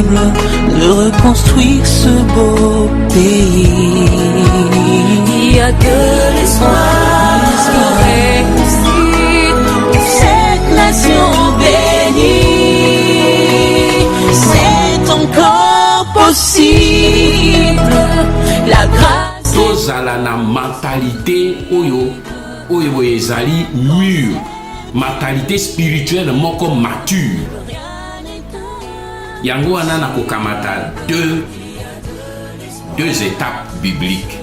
de reconstruire ce beau pays. Il n'y a que l'espoir qui réussit cette nation bénie. C'est encore possible. La grâce. Tozala na mentalité oyo ezali mûr, mentalité spirituelle moko mature. Yango wana na kokamata deux étapes bibliques.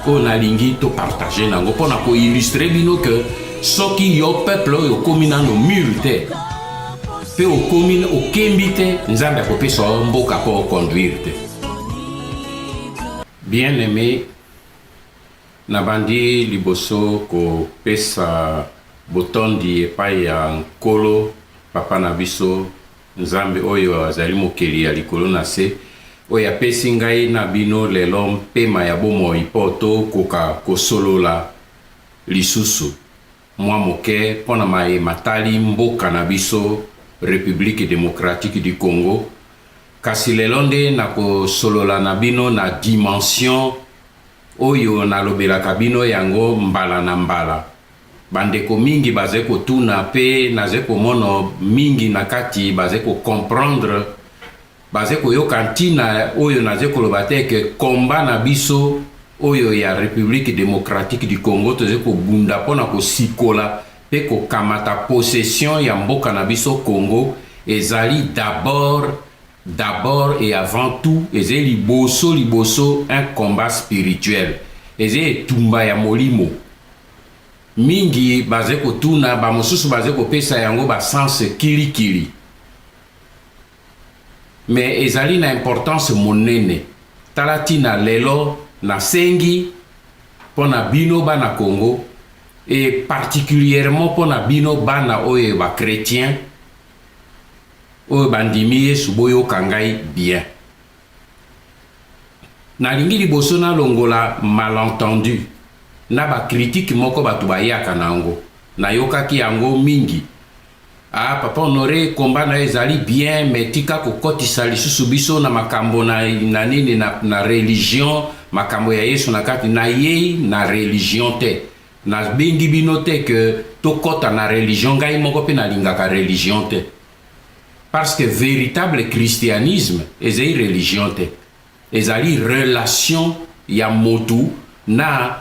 On a lingi to partager nango pona ko illustrer bino que soki yo peuple oyo komi na no mur te pe o komi o kembi te nzambe akopesa mboka po conduire te. Bien aimé, nabandi liboso ko pesa botondi epai ya nkolo papa na biso nzambe oyo azali mokeli ya likolo na se oyo apesi ngai na bino lelo mpema ya bomoi mpo tokoka kosolola lisusu mwa moke mpona matali mboka na biso République démocratique du Congo. Kasi lelo nde nakosolola na bino na dimension oyo nalobelaka bino yango mbala na mbala. Bandeko mingi baze kotuna pe naze komona mingi na kati baze ko comprendre baze koyoka ntina oyo naze koloba te ke komba na biso oyo ya République démocratique du Congo toze kobunda mpona kosikola pe kokamata possession ya mboka na biso Congo ezali d'abord et avant tout ezali liboso un combat spirituel ezali etumba ya molimo mingi baze kotuna ba mosusu baze kopesa yango ba sens kilikili mais ezali na importance monene talatina lelo na sengi pona bino bana Congo et particulièrement pona bino bana oyo ba chrétien oyo bandimi Yesu boyo kangai bien na lingi liboso na longola malentendu na ba critique moko batu bayaka nango na yokaki yango mingi papa Honoré komba na ezali bien mais tika kokotisa lisusu biso na makambo na nini na religion makambo ya Yesu na kati na ye na religion te na bengi bino te que tokota na religion ngai moko pe na lingaka religion te parce que véritable christianisme ezali religion te ezali relation ya motu na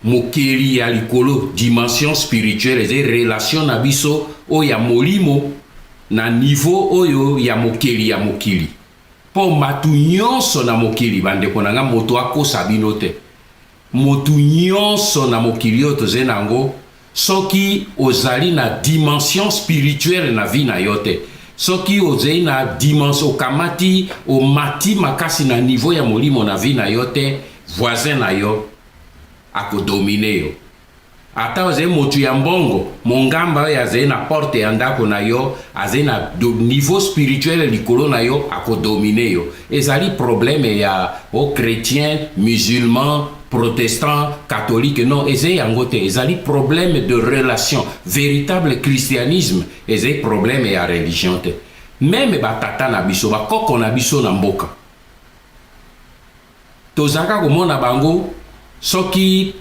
mokeli ya likolo dimension spirituelle ezali relation na biso oyo ya molimo na niveau oyo ya mokeli ya mokili po matu nyonso na mokili bandeko na nga moto akosa bino te motu nyonso na mokili oyo tozali nango soki ozali na dimension spirituelle na vie na yo te soki ozali na dimension okamati omati makasi na niveau ya molimo na vie na yo te voisin na yo akodomine yo ata ozali motu ya mbongo mongamba oyo azali na porte ya ndako na yo azali na niveau spirituel likolo na yo akodomine yo ezali problème ya chrétien musulman protestant catholique non ezali yango te ezali problème de relation véritable christianisme ezali problème ya religion te même batata na biso bakoko na biso na mboka tozaka komona bango soki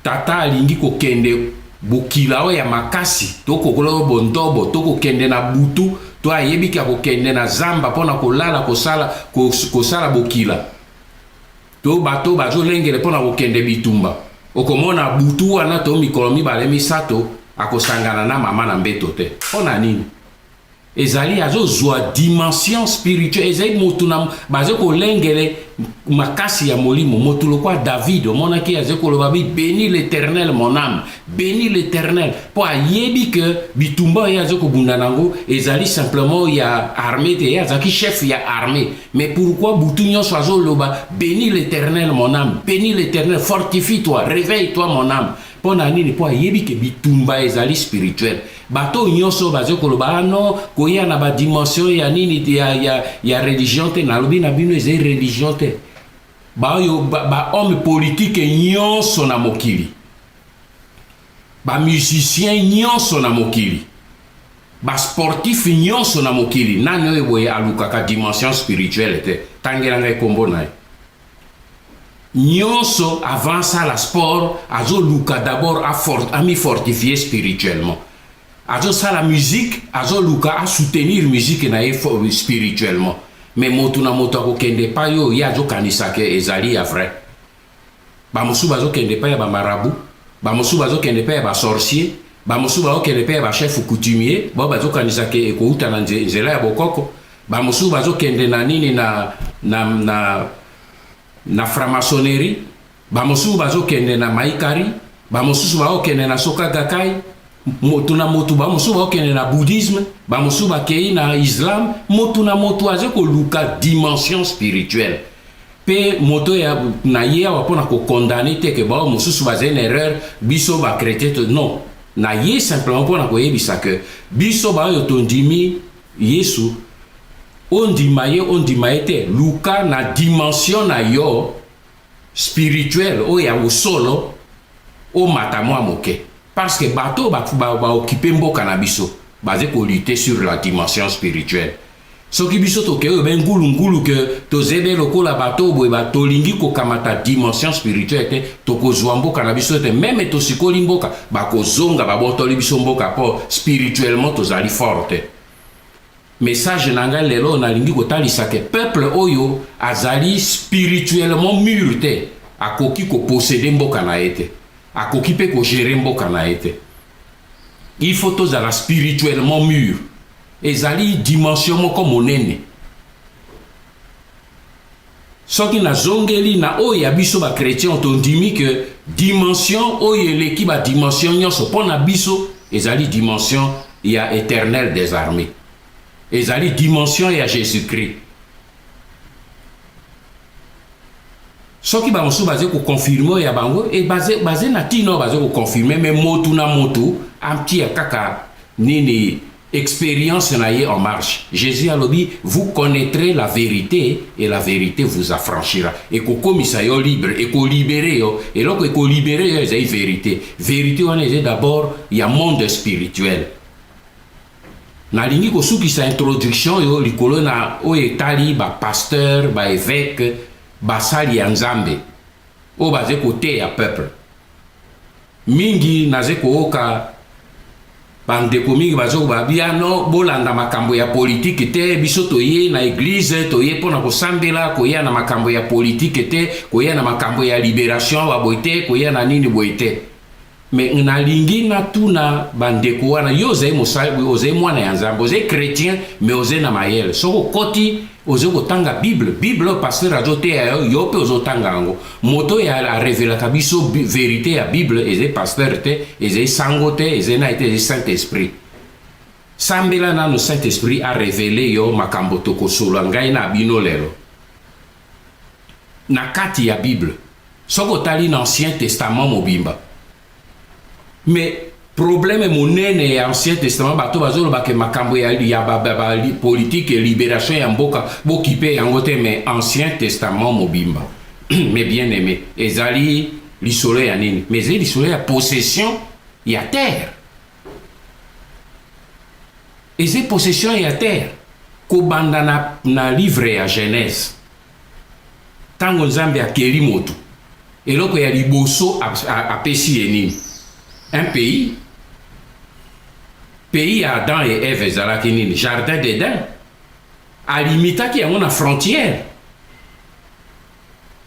tata alingi kokende bokila oyo ya makasi tokokola bontobo tokokende na butu to ayebiki akokende na zamba mpona kolala kosala bokila to bato bazolengele mpona kokende bitumba okomona butu wana to mikolo mibale misato akosangana na mama na mbeto te mpona nini ezali azozwa dimension spirituelle ezali motu na baze kolengele makasi ya molimo motu lokwa David omonaki aze koloba bi béni l'éternel mon âme béni l'éternel po ayebi que bitumba oyo aze kobunda nango ezali simplement ya armée te azaki chef ya armée mais pourquoi butu nyonso azoloba béni l'éternel mon âme béni l'éternel fortifie-toi réveille-toi mon âme po na nini po ayebi ke bitumba ezali spirituel bato nyonso baze koloba non koya na ba dimension ya nini ya religion te nalobi na bino ezali religion te ba homme politique nyonso na mokili ba musicien nyonso na mokili basportif nyonso na mokili nani oyo boye alukaka dimension spirituelle te tangela ngai kombo na ye nyonso avant ça la sport azoluka d'abord ami fortifier spirituellement azosala musique azoluka a soutenir musique na ye spirituellement mais motu na moto akokende pa yo ye azokanisa ke ezali ya vrai bamosusu bazokende pa ya bamarabu bamosusu bazokende pa ya basorcier bamosusu bazokende pa ya bachef coutumier bao bazokanisa ke ekouta na nzela ya bokoko bamosusu bazokende na nini na franc-maçonnerie bamosusu bazokende na maikari bamosusu bazokende na soka gakai motu na motu bamosusu bazokende na bouddhisme bamosusu bakei na islam motu na motu aza koluka dimension spirituelle pe moto ya na ye awa mpona kokondane te ke bao mosusu bazali na erreur biso bakretien te non na ye simplement mpona koyebisa ke biso baoyo tondimi yesu ondima ye te luka na dimension na yo spirituel oyo ya osolo omata mwa moke parce que bato baokipe mboka na biso baze kolute sur la dimension spirituelle soki biso tokei oyo ngulungulu ke tozebe lokola bato boye tolingi kokamata dimension spirituelle te tokozwa mboka na biso te meme tosikoli mboka bakozonga babotoli biso mboka mpo spirituellement tozali forte message na ngai lelo nalingi kotalisa ke peuple oyo azali spirituellement mûr te akoki koposede mboka na ye te akoki mpe kogere mboka na ye te il faut tozala spirituellement mûr ezali dimension moko monene soki nazongeli na oyo ya biso bakretien tondimi ke dimension oyo eleki badimension nyonso mpo na biso ezali dimension ya éternel des armées ezali dimension ya Jésus-Christ soki bamosusu baze koconfirme ya bango e baze na tino baze koconfirme me motu na motu amtia kaka nini expérience na ye en marche Jésus alobi vous connaîtrez la vérité et la vérité vous affranchira ekokomisa yo libre ekolibere yo eloko ekolibere yo ezali vérité wana ezali d'abord ya monde spirituel nalingi kosukisa introduction yo likolo na oyo etali bapasteur baévêque basali ya nzambe oyo baze koteya peuple mingi naze kooka bandeko mingi bazobabia no bolanda makambo ya politike te biso toye na église toye mpona kosambela koya na makambo ya politike te koya na makambo ya libération baboye te koya na nini boye te me nalingi natuna bandeko wana yo ozali mosali ozali mwana ya nzambe ozali chrétien me ozali na mayele soki okoti ozali kotanga bible paster azoteya yo mpe ozotanga yango moto ya arevelaka biso vérité ya bible ezali paster te ezali sango te ezali na ete ezali saint esprit sambela nano saint esprit arevele yo makambo tokosola ngai na bino lelo na kati ya bible soki otali na ancien testament mobimba mais problème monene ya ancien testament bato bazoloba ke makambo ya politique et libération ya mboka bokipe yango te mais ancien testament mobimba mais bien aimé ezali lisolo ya nini mais ezali lisolo ya possession ya terre ezali possession ya terre kobanda na livre ya Genèse ntango nzambe akeli motu eloko ya liboso apesi ye nini un pays ya Adam et Ève ezalaki nini jardin d'Éden alimitaki yango na frontière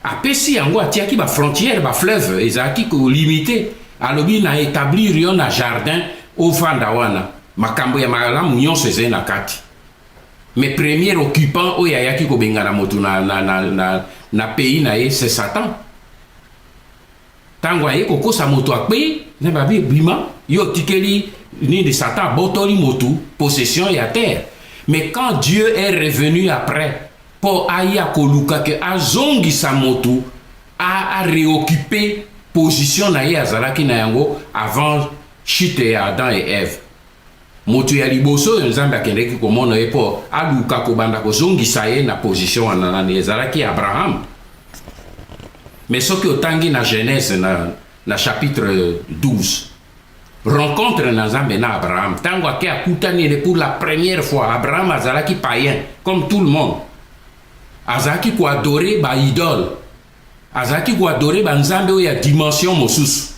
apesi yango atiaki bafrontière bafleuve ezalaki kolimite alobi na établir yo na jardin ofanda wana makambo ya malamu nyonso ezali na kati mais premier occupant oyo ayaki kobengana motu na pays na ye c'est Satan ntango aye kokosa moto akpe na babi bima yo tikeli ni de Satan botoli motu possession ya terre mais quand Dieu est revenu après pour aya koluka ke azongisa motu a réoccuper position na ye azalaki na yango avant chute ya Adam et Ève motu ya liboso nzambe akendeki komona ye po aluka kobanda kozongisa ye na position wana nani ezalaki Abraham. Mais ce que otangi na Genèse na chapitre 12 rencontre na Nzambe na Abraham. Tango ake akutani pour la première fois, Abraham azalaki païen, comme tout le monde. Azalaki ko adorer ba idole. Azalaki ko adorer ba Nzambe oyo ya dimension mosusu.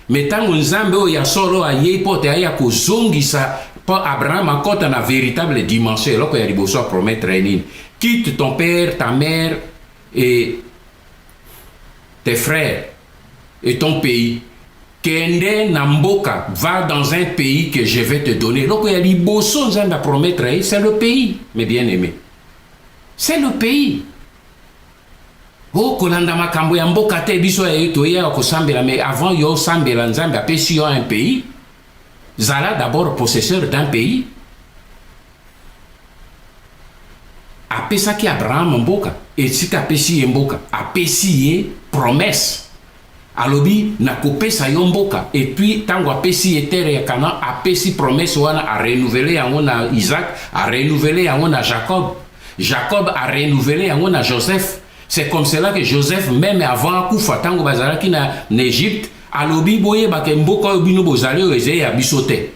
Mais tango Nzambe oyo ya solo aye pote aya ko zongisa po Abraham akota na véritable dimension. Eloko ya liboso promettre nini. Quitte ton père, ta mère et tes frères et ton pays. Kende Namboka, va dans un pays que je vais te donner. Donc, il y a liboso Nzambe à promettre, c'est le pays, mes bien-aimés. C'est le pays. Oh, kolanda makambo ya mboka te biso ya to ya ko sambela, mais avant yo sambela Nzambe apesi yo un pays. Zala d'abord possesseur d'un pays. Apesaki Abraham mboka, et si apesi mboka, apesi ye promesse. Alobi na kopesa yo mboka, et puis tango apesi etere ya Canaan, apesi promesse wana a renouveler yango na Isaac, a renouveler yango na Jacob. Jacob a renouvelé yango na Joseph. C'est comme cela que Joseph, même avant kufa tango bazalaki na Égypte, alobi boye bake mboka bino bozali eze ya bisote.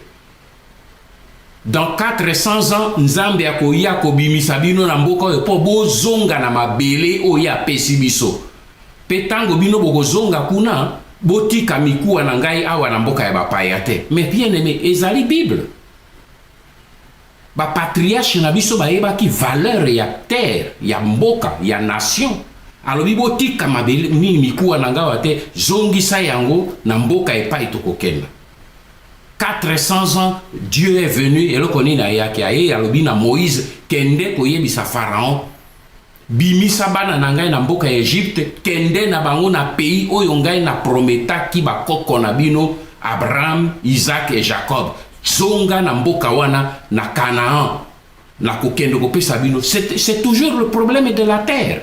Dans 400 ans, Nzambe akoya kobimisa bino na mboka po bozonga na mabele oya pesi biso. Pe tango bino bokozonga kuna, botika mikuwa na ngai awa na mboka ya bapaya te. Mais bien aimé, ezali Bible. Ba patriarche na biso ba yeba ki valeur ya terre, ya mboka, ya nation. Alobi botika mabele ni mikuwa na ngawa te, zongisa yango na mboka epai tokokenda. 400 ans, Dieu est venu, et le koni na yaki aye, alobi na Moïse, kende koyebisa Pharaon, bimisa bana na ngai na mboka ya Egypte, kende na bango na pays oyo ngai na prometaki bakoko na bino, Abraham, Isaac et Jacob. Zonga na mboka wana na Canaan, na kokende kopesa bino. C'est toujours le problème de la terre.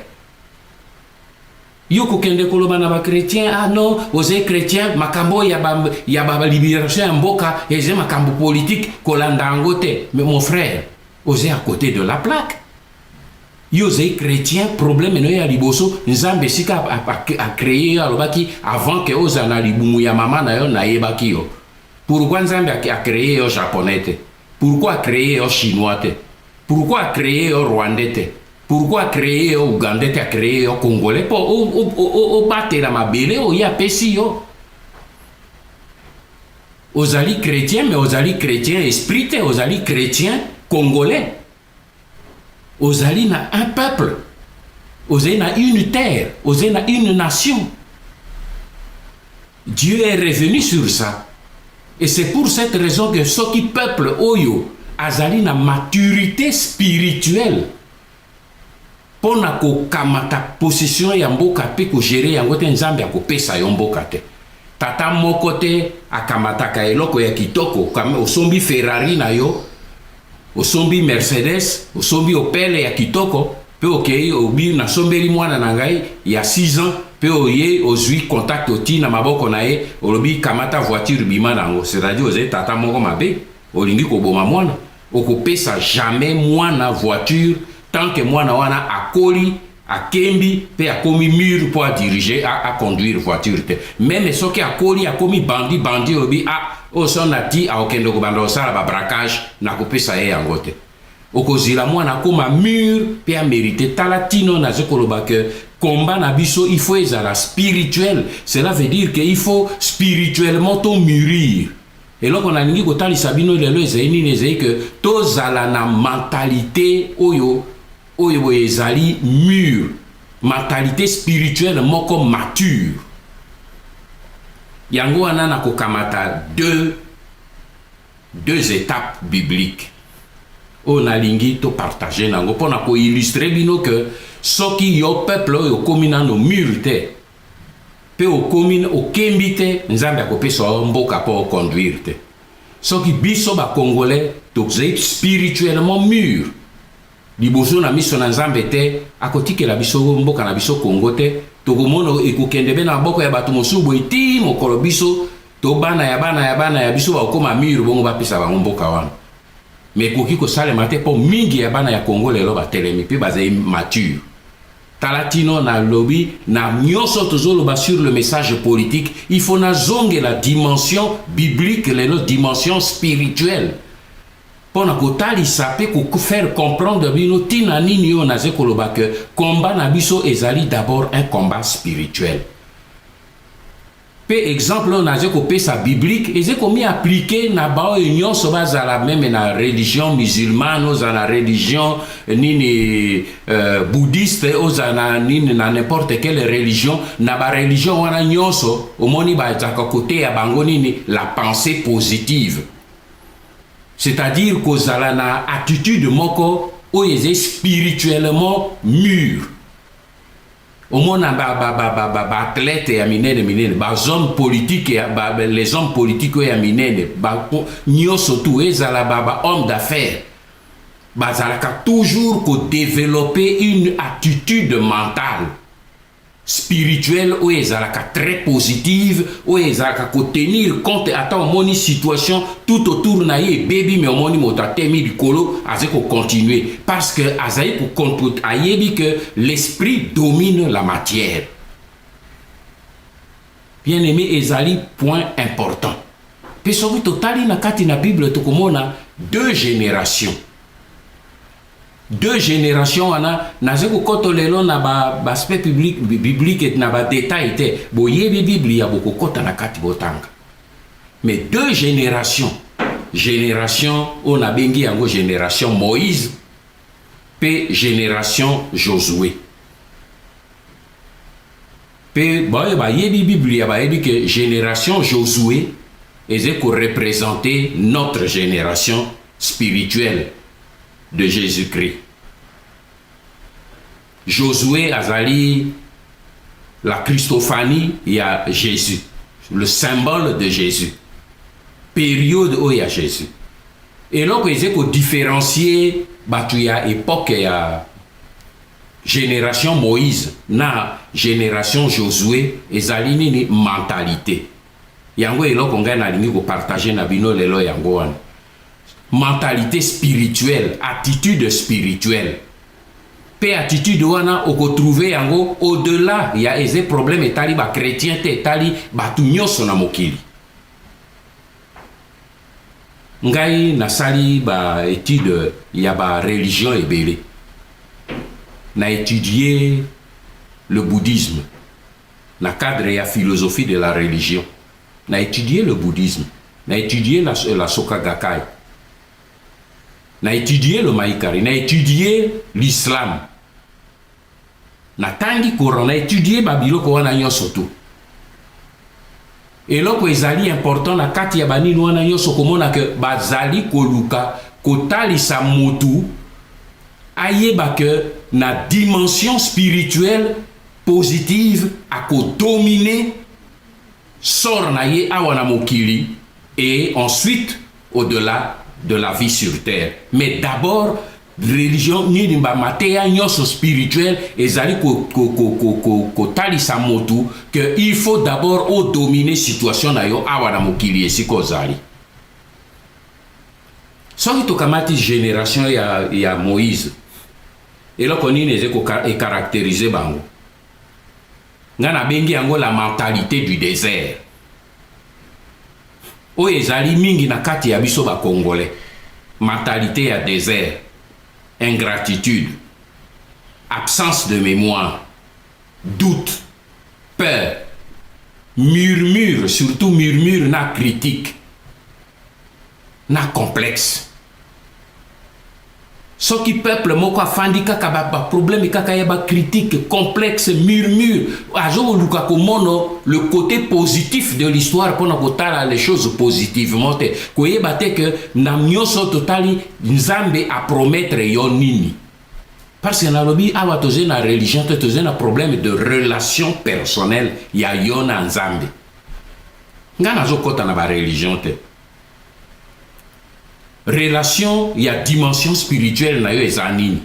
Yo kokende koloba na ba chrétien, ah non, osé chrétien, makambo ya ba libération ya mboka, eze makambo politique kolanda angote. Mais mon frère, osé à côté de la plaque. Yo osé chrétien, problème no ya liboso, Nzambe sika a créé alobaki avant que ozana libumu ya mama na yo na yebaki yo. Pourquoi Nzambe a créé au japonais? Pourquoi a créé au chinois? Pourquoi a créé au rwandais? Pourquoi a créé au ougandais? A créé au congolais? Pour au battre la mabele au ya pesi yo. Aux alliés chrétiens, mais aux alliés chrétiens esprités, aux alliés chrétiens congolais. Aux alliés na un peuple. Aux alliés na une terre. Aux alliés na une nation. Dieu est revenu sur ça. Et c'est pour cette raison que ceux qui peuplent Oyo azali na maturité spirituelle pour na ko kamata possession ya mboka pe ko gérer yango te Nzambe akopesa yo mboka te. Tata moko te akamataka eloko ya kitoko kama osombi Ferrari na yo, osombi Mercedes, osombi Opel ya kitoko pe okei obi na sombeli mwana na ngai ya 6 ans. Pe oye ozui contact oti na maboko na ye olobi kamata voiture bima nango, c'est-à-dire oze tata moko mabe olingi koboma mwana okopesa jamais mwana voiture tant que mwana wana akoli akembi pe akomi mur pour diriger à conduire voiture te. Même soki akoli akomi bandi obi son ati akende ko banda osala ba braquage na kopesa ye yango te. Okozila mwana koma mur pe a mérité talatino na zokoloba que combat na biso il faut ezala spirituel. Cela veut dire qu'il faut spirituellement to mûrir. Et là on a ningi ko tali sabino lelo ezeni nezei que tozala na mentalité oyo ezali mûr, mentalité spirituelle moko mature. Yango wana na kokamata deux étapes bibliques. On a lingi to partager nango pona ko illustrer bino que soki yo peuple yo komina no murite pe o komina o kembite Nzambe akopesa mboka po conduire te. Soki biso ba congolais to spirituellement mûr liboso na miso na Nzambe te akotikela biso mboka na biso Congo te to komono ekokende be na mboka ya bato mosubo eti mokolo biso to bana ya biso ba koma mûr bongo ba pesa ba mboka wana. Mais koki ko sale mate po mingi ya bana ya Congo lelo ba telemi pe bazai mature. talatino na lobby na nyonso tozoloba sur le message politique, il faut na zonge la dimension biblique, la dimension spirituelle. Pour na kotalisa pe ko faire comprendre bino tina nini yo naze koloba que combat na biso ezali d'abord un combat spirituel. Pe exemple on naze ko pesa biblique eze komi appliquer na bao union soba za la même na religion musulmane ou za la religion nini bouddhiste ou za na nini na n'importe quelle religion na ba religion wana nyonso omoni ba za côté ya bango nini la pensée positive. C'est-à-dire kozala na attitude moko o eze spirituellement mûr. Au monde athlète ya minene ba hommes politiques les hommes politiques ya minene ba nyoso tout ezala ba homme d'affaires bazalaka toujours ko développer une attitude mentale spirituelle ou ezalaka très positive ou ezalaka ko tenir compte ata omoni situation tout autour na ye baby mais omoni motatemi likolo aze ko continuer parce que azayi ko contre ayebi que l'esprit domine la matière. Bien aimé, ezali point important. Pe soki totali na kati na Bible tokomona deux générations wana naze ko koto lelo na ba aspect biblique et na ba détail te boyebi Bible ya boko kota na kati botanga. Mais deux génération on a bengi yango génération Moïse pe génération Josué. Pe ba yebi Bible ya ba yebi que génération Josué eze ko représenter notre génération spirituelle de Jésus-Christ. Josué azali la Christophanie, il y a Jésus, le symbole de Jésus. Période où il y a Jésus. Et donc, il faut différencier il y a époque, il y a génération Moïse, na génération Josué, ezali ni mentalité. Yango elo konga na lingi ko partager na bino lelo yango wana. Mentalité spirituelle, attitude spirituelle. Pe attitude wana oko trouver yango au-delà ya eze problème etali ba chrétien te etali batu nyonso na mokili. Ngai nasali ba étude ya ba religion ebele. Na étudier le bouddhisme na cadre ya philosophie de la religion. Na étudier le bouddhisme, na étudier la Soka Gakkai. Na étudié le Maïkari, na étudié l'islam. Na tangi Coran, na étudié Babiloko wana nyonso tout. Et loko ezali important na kati ya bani wana nyonso komona que bazali koluka kotalisa motu ayeba que na dimension spirituelle positive ako dominer sort na ye awana mokili et ensuite au-delà de la vie sur terre. Mais d'abord, religion ni nimba matéa nyoso spirituel ezali ko talisa motu que il faut d'abord au dominer situation na yo awana mokili esiko zali. Soki tokamati génération ya Moïse eloko nini ezeko caractériser bango. Ngana bengi yango la mentalité du désert. O ezali mingi na kati ya biso ba congolais. Mentalité ya désert, ingratitude, absence de mémoire, doute, peur, murmure, surtout murmure na critique, na complexe. Ce qui peuple moko afandi kaka ba problème kaka ya ba critique complexe murmure azo luka komono le côté positif de l'histoire pour nakotala les choses positivement te koyeba te que na nyoso totali nzambe a promettre yo nini parce que na lobi awa toze na religion te toze na problème de relation personnelle ya yo na nzambe ngana zo kota na ba religion te. Relation, il y a dimension spirituelle na yo ezanini.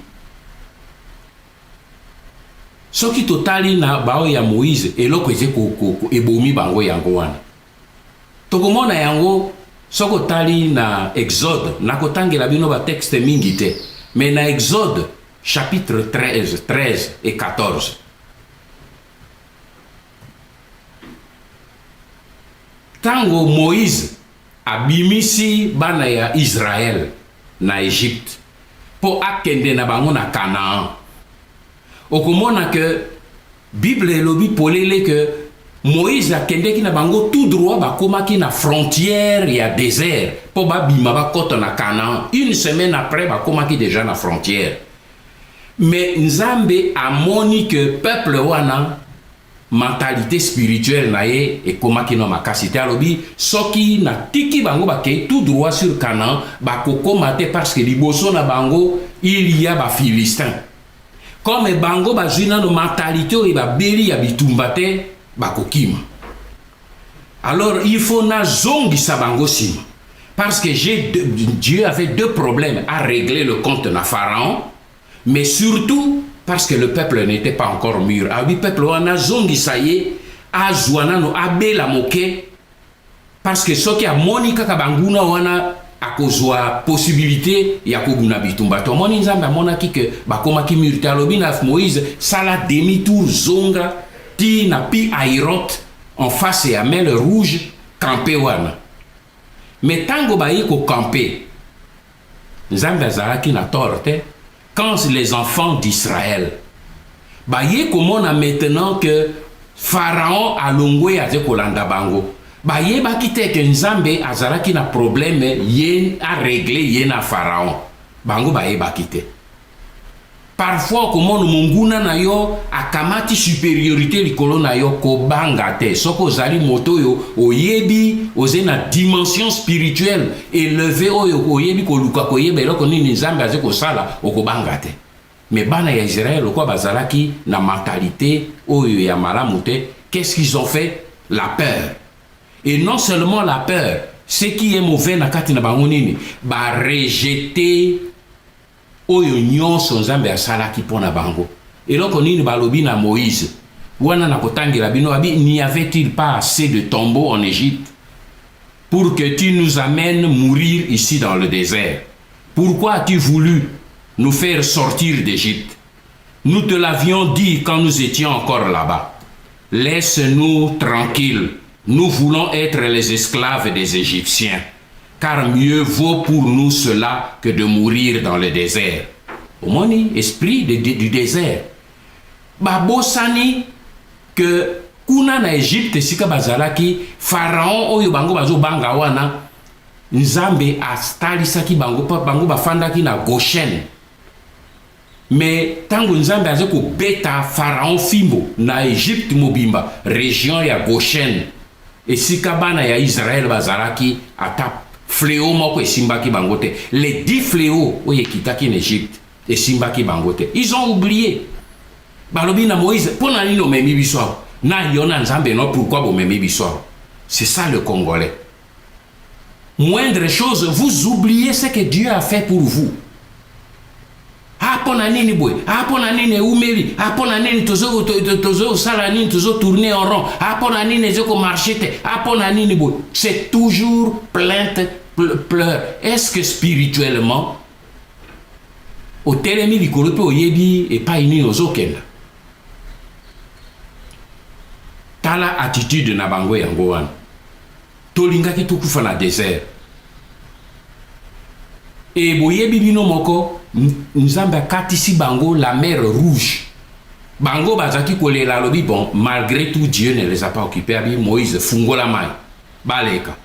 Soki totali na bao ya Moïse eloko eze ko ebomi bango yango wana. Tokomona yango soko tali na Exode na kotangela bino ba texte mingi te. Mais na Exode chapitre 13 et 14. Tango Moïse abimisi bana ya Israël na Égypte po akende na bango na Canaan. Okomona que Bible elobi polele que Moïse akendeki na bango tout droit bakomaki na frontière ya désert po babima bakota na Canaan. Une semaine après bakomaki déjà na frontière. Mais Nzambe amoni que peuple wana mentalité spirituelle na ye ekomaki na makasi te alobi soki na tiki bango bakei tout droit sur Canaan bakokoma te parce que liboso na bango il y a ba Philistin. Comme bango bazwi nano mentalité oyo babeli ya bitumba te bakokima. Alors il faut na zongisa bango sima parce que Dieu avait deux problèmes à régler: le compte na Pharaon, mais surtout parce que le peuple n'était pas encore mûr. Ah oui, peuple wana zongisa ye azwana no abela moke parce que soki amoni kaka banguna wana akozwa possibilité ya kobuna bitumba to moni Nzambe amonaki ke bakomaki mûr te alobi na Moïse sala demi-tour zonga ti na pi Aïrot en face ya mer rouge campé wana. Mais tango bayi ko campé Nzambe azalaki na torte quand les enfants d'Israël baye komona maintenant que Pharaon alongwe aze kolanda bango baye bakite que Nzambe azalaki na problème yen a régler yen na Pharaon bango baye bakite. Parfois komona munguna na yo akamati supériorité likolo na yo kobanga te soko zali moto yo oyebi oze na dimension spirituelle élevé oyo oyebi koluka koyeba eloko nini Nzambe aze kosala okobanga te. Mais bana ya Israël okwa bazalaki na mentalité oyo ya malamu te. Qu'est-ce qu'ils ont fait? La peur. Et non seulement la peur, ce qui est mauvais na kati na bango nini ba rejeter oyo nyonso Nzambe asalaki pona bango. Eloko nini balobi na Moïse wana na kotangela bino abi n'y avait-il pas assez de tombeaux en Égypte pour que tu nous amènes mourir ici dans le désert? Pourquoi as-tu voulu nous faire sortir d'Égypte? Nous te l'avions dit quand nous étions encore là-bas. Laisse-nous tranquilles, nous voulons être les esclaves des Égyptiens. Car mieux vaut pour nous cela que de mourir dans le désert. Au moins, esprit du désert. Babosani que kuna na Égypte sika bazalaki Pharaon oyo bango bazo banga wana Nzambe astalisaki bango bafandaki na Goshen. Mais tango Nzambe aze ko beta Pharaon fimbo na Égypte mobimba région ya Goshen esika bana ya Israël bazalaki ata fléau moko esimbaki bangote. Les 10 fléaux oye kitaki en Égypte esimbaki bangote. Ils ont oublié. Balobi na Moïse, pona nini omemi biso? Na yona Nzambe no pourquoi bomemi biso? C'est ça le Congolais. Moindre chose, vous oubliez ce que Dieu a fait pour vous. Apona nini boy, apona nini umeli, apona nini tozo sala nini tozo tourner en rond, apona nini zeko marcher, apona nini boy. C'est toujours plainte, pleurs. Est-ce que spirituellement au telemi likolo pe oyebi et pas ini ozokenda? Tala attitude na bango yango wana. Tolingaki tokufa na désert. Et boyebi bino moko Nzambe akatisi bango la mer rouge. Bango bazaki kolela lobi bon, malgré tout Dieu ne les a pas occupés. Abi Moïse fungola mai baleka.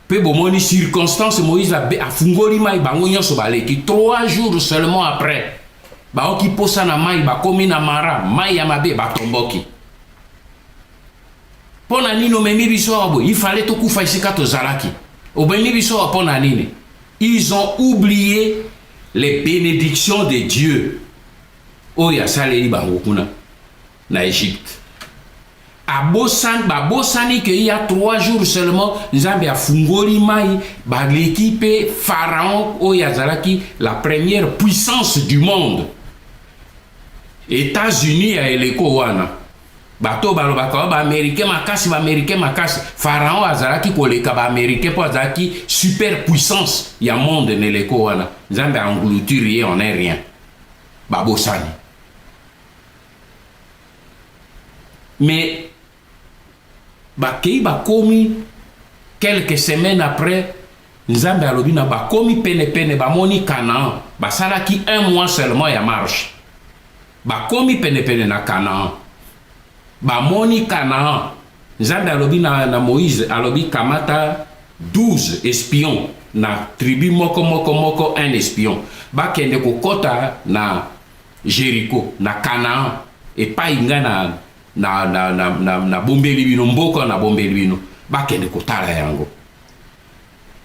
Pe bomoni circonstance Moïse a fungoli mai bango nyonso baleki. 3 jours seulement après baoki posa na mai bakomi na mara mai ya mabe batomboki. Pona nini omemi biso abo? Il fallait tokufa isika tozalaki. Omemi biso pona nini? Ils ont oublié les bénédictions de Dieu. Oya saleli bango kuna na Égypte. Babosani que il y a 3 jours seulement Nzambe a fungoli mai ba l'équipe Pharaon oya zalaki la première puissance du monde. États-Unis a eleko wana. Bato balobaka ba américain makasi Pharaon azalaki koleka ba américain po azalaki super puissance ya monde neleko wana. Nzambe a englouti rien, on est rien. babosani. Mais bakei bakomi quelques semaines après nzambe alobi na bakomi pene pene bamoni Canaan basalaki 1 mois seulement ya marche bakomi pene pene na Canaan bamoni Canaan nzambe alobi na Moïse alobi kamata 12 espions na tribu moko un espion bakende kokota na Jéricho na Canaan epai nga na bombeli bino mboka na bombeli bino bakende kotala yango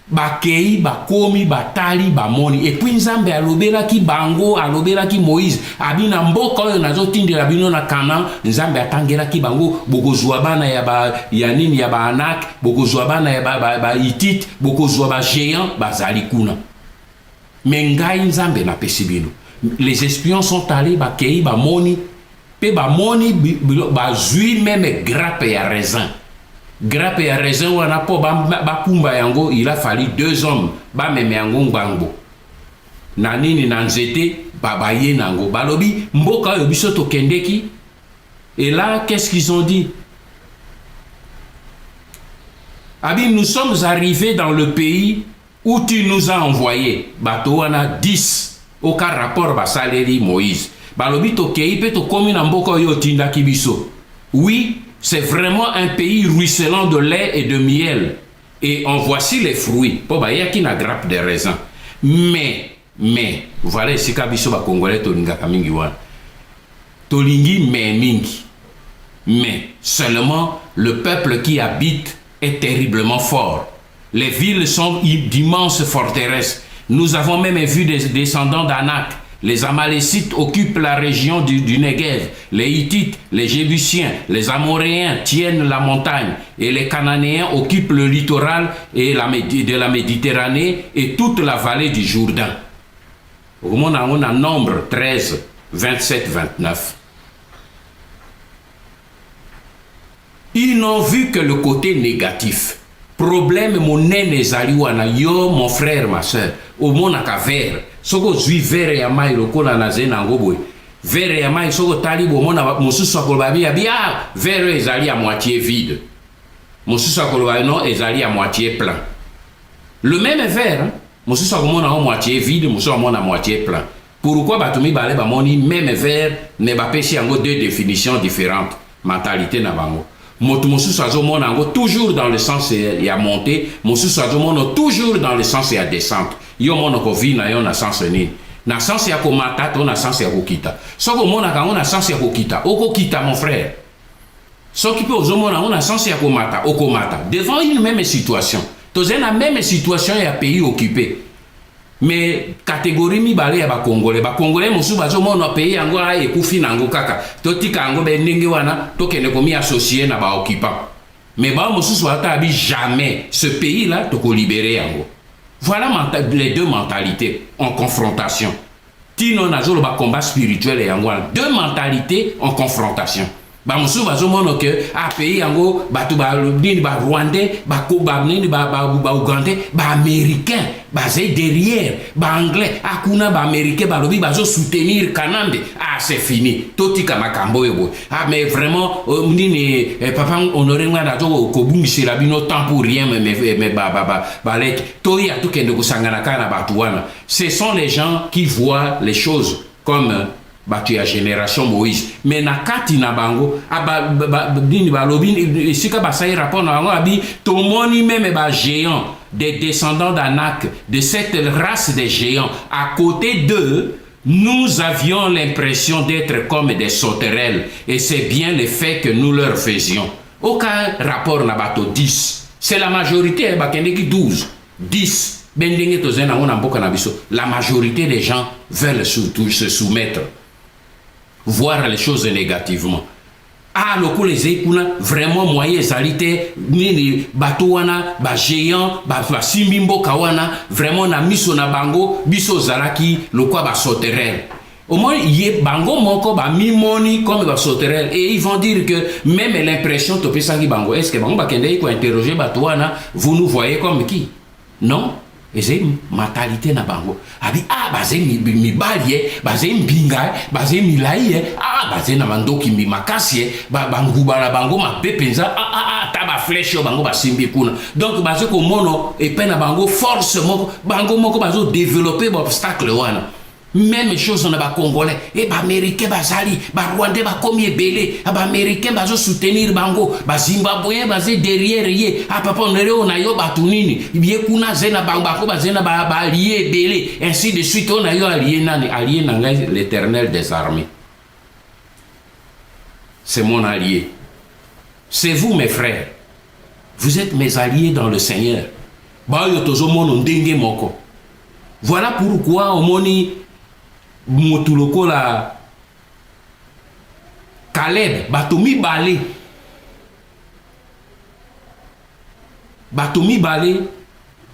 bakei bakomi batali bamoni et puis nzambe alobelaki bango alobelaki Moïse abina mboka oyo nazotindela bino na Canaan nzambe atangelaki bango bokozwa bana ya nini ya Anak bokozwa bana ya ba Hittite bokozwa ba géant bazali kuna mais ngai nzambe napesi bino les espions sont allés bakei bamoni pe bamoni bazwi même grappe ya raisin. Grappe ya raisin wana po bakumba yango il a fallu 2 hommes bameme yango ngbango na nini na nzete babaye nango balobi mboka oyo biso tokendeki. Et là qu'est-ce qu'ils ont dit? Abi, nous sommes arrivés dans le pays où tu nous as envoyé bato wana 10 aucun rapport basaleri Moïse balobi tokei pe tokomi na mboka oyo tindaki biso. Oui, c'est vraiment un pays ruisselant de lait et de miel. Et en voici les fruits. Bon, bah, il y a qui n'a grappe de raisin. Mais, voilà ici, kabiso ba Congolais, tolinga kamingi wan. Tolingi mais mingi. Mais, seulement, le peuple qui habite est terriblement fort. Les villes sont d'immenses forteresses. Nous avons même vu des descendants d'Anak. Les Amalécites occupent la région du Negev. Les Hittites, les Jébusiens, les Amoréens tiennent la montagne. Et les Cananéens occupent le littoral de la Méditerranée et toute la vallée du Jourdain. On a nombre 13, 27, 29. Ils n'ont vu que le côté négatif. Problème mon nene zaliwana yo mon frère ma soeur au monaka vert soko zui vert ya mai lokola na zena ngobwe vert ya mai soko tali bo mona mosusu akoloba bia vert ezali à moitié vide mosusu akoloba non ezali à moitié plein le même verre hein? Mosusu akomona à moitié vide mosusu akomona à moitié plein. Pourquoi batumi balé ba moni même verre ne ba pesi yango 2 définitions différentes mentalité na bango. Motu mosusu azomona yango toujours dans le sens ya monter mosusu azomona toujours dans le sens ya descente yo mona ko vi na yo na sens nini na sens ya komata to na sens ya kokita soko mona kango na sens ya kokita okokita mon frère soki pe ozomona on na sens ya komata okomata devant une même situation toza na même situation ya pays occupé. Mais catégorie mibale ya ba Congolais mosusu bazomona pays yango a ekufi nango kaka totika yango be ndenge wana tokende komi associé na ba occupant mais ba mosusu ata bi jamais ce pays là toko libérer yango. Voilà les deux mentalités en confrontation. Tino nazolo ba combat spirituel yango 2 mentalités en confrontation. Ba mosusu bazomona que a pays yango batu ba nini ba Rwandais ba koba nini ba Ougandais ba américain basé derrière ba anglais akuna ba américain ba lobi bazo soutenir Kanambe. Ah c'est fini totika makambo yebo. Ah mais vraiment nini papa honoré ngana to kobungisi la bino temps pour rien mais ba lek to ya to kende kusangana kana batu wana. Ce sont les gens qui voient les choses comme batu ya génération Moïse mais na kati na bango dini balobi sika basai rapport na bango abi tomoni même ba géant des descendants d'Anak de cette race des géants à côté d'eux nous avions l'impression d'être comme des sauterelles et c'est bien le fait que nous leur faisions. Aucun rapport na bato 10 c'est la majorité bakendeki 12 10 bendenge tozena ngona mboka na biso la majorité des gens veulent se soumettre voir les choses négativement. Ah, loko les ekuna vraiment moyen salite nini bato wana ba géant ba simbimbo kawana vraiment na miso na bango biso zalaki loko ba sauterelle. Au moins yé bango moko ba mimoni comme ba sauterelle et ils vont dire que même l'impression to pesa ki bango est-ce que bango ba kende ko interroger bato wana vous nous voyez comme qui? Non. eze mentalité na bango abi baze mibali baze mbinga baze milai baze na mandoki makasi banguba na bango mabe penza ta ba flèche bango basimbi kuna donc baze ko mono epe na bango force moko bango moko bazo développer ba obstacle wana. Même chose na ba congolais ba américain bazali ba rwandais ba komi ebele ba américain bazo soutenir bango ba zimbabwein baze derrière ye papa onere na yo batunini biye kuna zena bango bako bazena ba allié ebele ainsi de suite on a yo allié nanga l'Éternel des armées. C'est mon allié, c'est vous mes frères, vous êtes mes alliés dans le Seigneur. Ba yo tozo mono ndenge moko. Voilà pourquoi on moni motuloko la Caleb batomi balé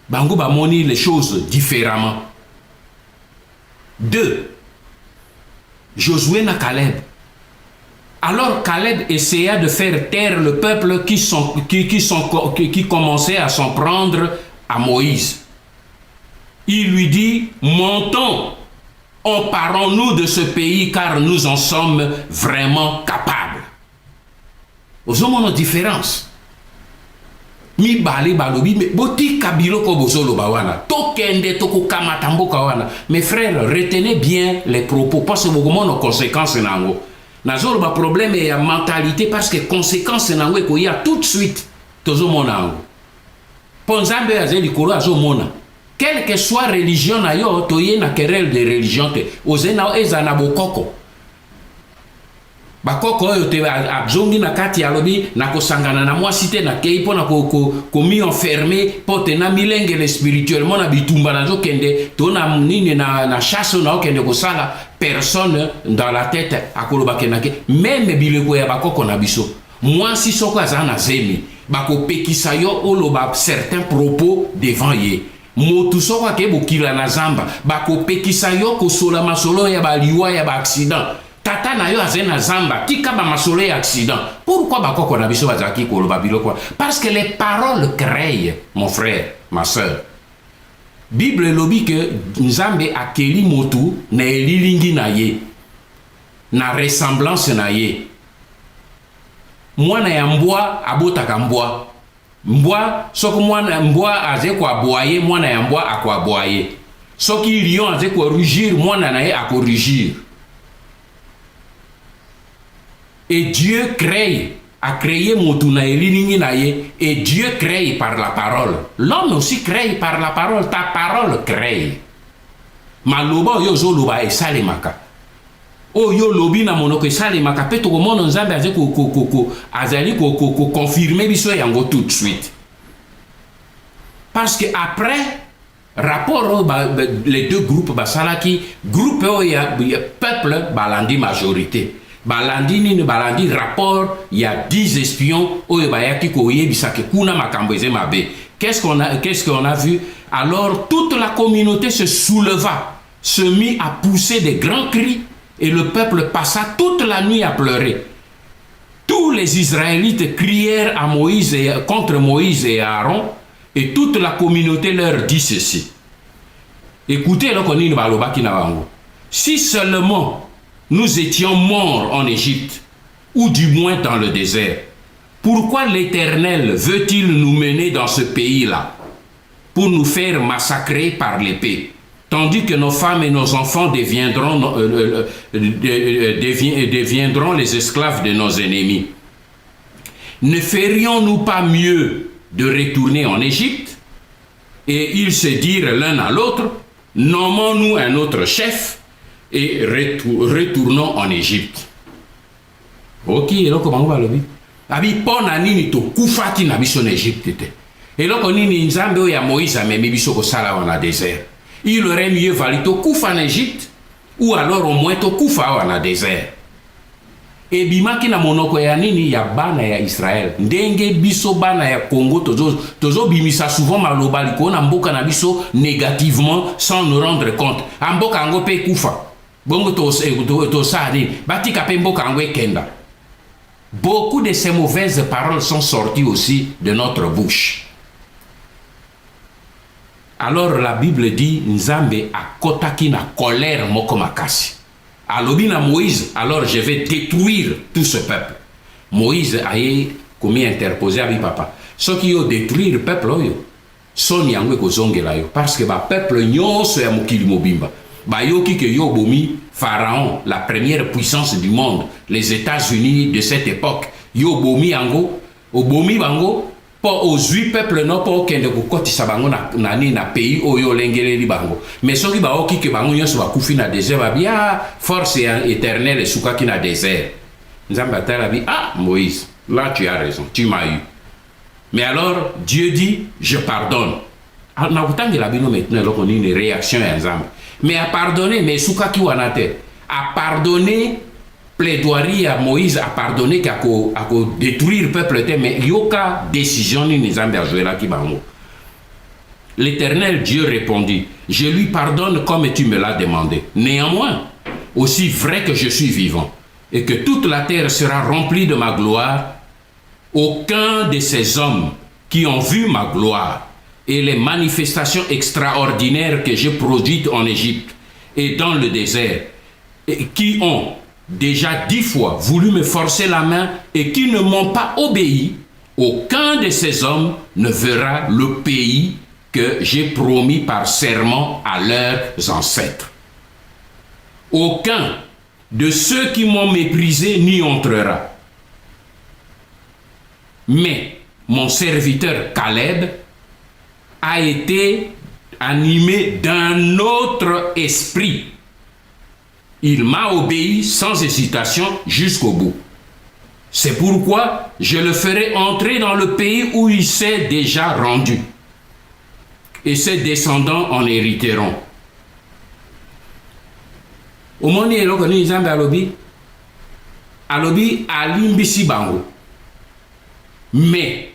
bango bamoni les choses différemment. 2 Josué na Caleb. Alors Caleb essaya de faire taire le peuple qui commençait à s'en prendre à Moïse. Il lui dit: montons, emparons-nous de ce pays car nous en sommes vraiment capables. Vous avez une différence. Mi bali balobi me boti kabilo ko bozolo bawana tokende toko kamatamboka wana. Mes frères, retenez bien les propos parce que vous avez nos conséquences nango. Nazolo ba problème et mentalité parce que conséquences nango ko ya tout de suite tozo monango. Ponzambe azeli kolo azo mona. Quelle que soit religion na yo toye na querelle de religion te ozena ezana bokoko bakoko oyo te abzongi na kati alobi na kosangana na mwasi te na kei pona komi enfermé po te na milengele spirituellement na bitumba na zo kende to na nini na chasse na okende kosala personne dans la tête akoloba kenake même bileko ya bakoko na biso mwasi soko azana zemi bakopekisa yo oloba certains propos devant ye motu soko ake bokila na zamba bakopekisa yo kosola masolo ya baliwa ya ba accident tata na yo azena zamba tika ba masolo ya accident. Pourquoi bakoko na biso bazaki koloba biloko? Parce que les paroles créent, mon frère, ma soeur. Bible lobi que Nzambe akeli motu na elilingi na ye na ressemblance na ye. Mwana ya mbwa abotaka mbwa. Mbwa soko mwana mbwa aze kwa boye mwana ya mbwa akwa boye. Soki lion aze kwa rugir mwana na ye ako rugir. Et Dieu crée, a créé motuna eliningi na ye, et Dieu crée par la parole. L'homme aussi crée par la parole, ta parole crée. Maloba yo zo loba e salemaka. O yo lobi na monoko e salemaka pe to mono nzambe aze azali confirmer biso yango tout de suite. Parce que après rapport les deux groupes basalaki groupe ya peuple balandi majorité. Balandi nini balandi rapport il y a 10 espions oyo bayaki koyebisake kuna makambo eze mabe. Qu'est-ce qu'on a vu? Alors toute la communauté se souleva, se mit à pousser des grands cris et le peuple passa toute la nuit à pleurer. Tous les Israélites crièrent à Moïse contre Moïse et Aaron et toute la communauté leur dit ceci. Écoutez le konini balobaki na bango. Si seulement nous étions morts en Égypte, ou du moins dans le désert, pourquoi l'Éternel veut-il nous mener dans ce pays-là pour nous faire massacrer par l'épée, tandis que nos femmes et nos enfants deviendront les esclaves de nos ennemis? Ne ferions-nous pas mieux de retourner en Égypte? Et ils se dirent l'un à l'autre, nommons-nous un autre chef et retournons en Égypte. Ok, eloko bango balobi. Abi pona nini to kufaki na biso na Égypte te. Eloko nini nzambe oya Moïse amemi biso kosala wana désert. Il aurait mieux valu to kufa en Égypte ou alors au moins to kufa wana désert. Et bimaki na monoko ya nini ya bana ya Israël. Ndenge biso bana ya Congo tozo bimisa souvent maloba liko na mboka na biso négativement sans nous rendre compte. Amboka ango pe kufa. Bongo to sadi batika pe mboka ango ekenda. Beaucoup de ces mauvaises paroles sont sorties aussi de notre bouche. Alors la Bible dit Nzambe akotaki na colère moko makasi. Alobi na Moïse, alors je vais détruire tout ce peuple. Moïse aye komi interposé abi papa. Soki yo détruire peuple oyo. Soni yango ekozongela yo parce que ba peuple nyonso ya mokili mobimba. Ba yoki ke yo bomi Pharaon, la première puissance du monde, les États-Unis de cette époque. Yo bomi yango, obomi bango pour aux 8 peuples non pour kende ko kotisa bango na pays oyo lengeleli bango. Mais soki ba oki ke bango nyonso ba kufi na désert ba bia force éternelle sukaki na désert. Nzamba tala bi Moïse, là tu as raison, tu m'as eu. Mais alors, Dieu dit, je pardonne. Alors, maintenant, on a une réaction à Nzambe. Mais à pardonner, mais soukaki wanate. À pardonner, plaidoirie à Moïse, à pardonner, qu'à détruire le peuple, mais il y a décision ni Nzambe à jouer là qui bango. L'Éternel Dieu répondit, je lui pardonne comme tu me l'as demandé. Néanmoins, aussi vrai que je suis vivant, et que toute la terre sera remplie de ma gloire, aucun de ces hommes qui ont vu ma gloire et les manifestations extraordinaires que j'ai produites en Égypte et dans le désert, et qui ont déjà 10 fois voulu me forcer la main et qui ne m'ont pas obéi, aucun de ces hommes ne verra le pays que j'ai promis par serment à leurs ancêtres. Aucun de ceux qui m'ont méprisé n'y entrera. Mais mon serviteur Caleb a été animé d'un autre esprit. Il m'a obéi sans hésitation jusqu'au bout. C'est pourquoi je le ferai entrer dans le pays où il s'est déjà rendu. Et ses descendants en hériteront. Au moment où nous sommes alobi alimbisi bango. Mais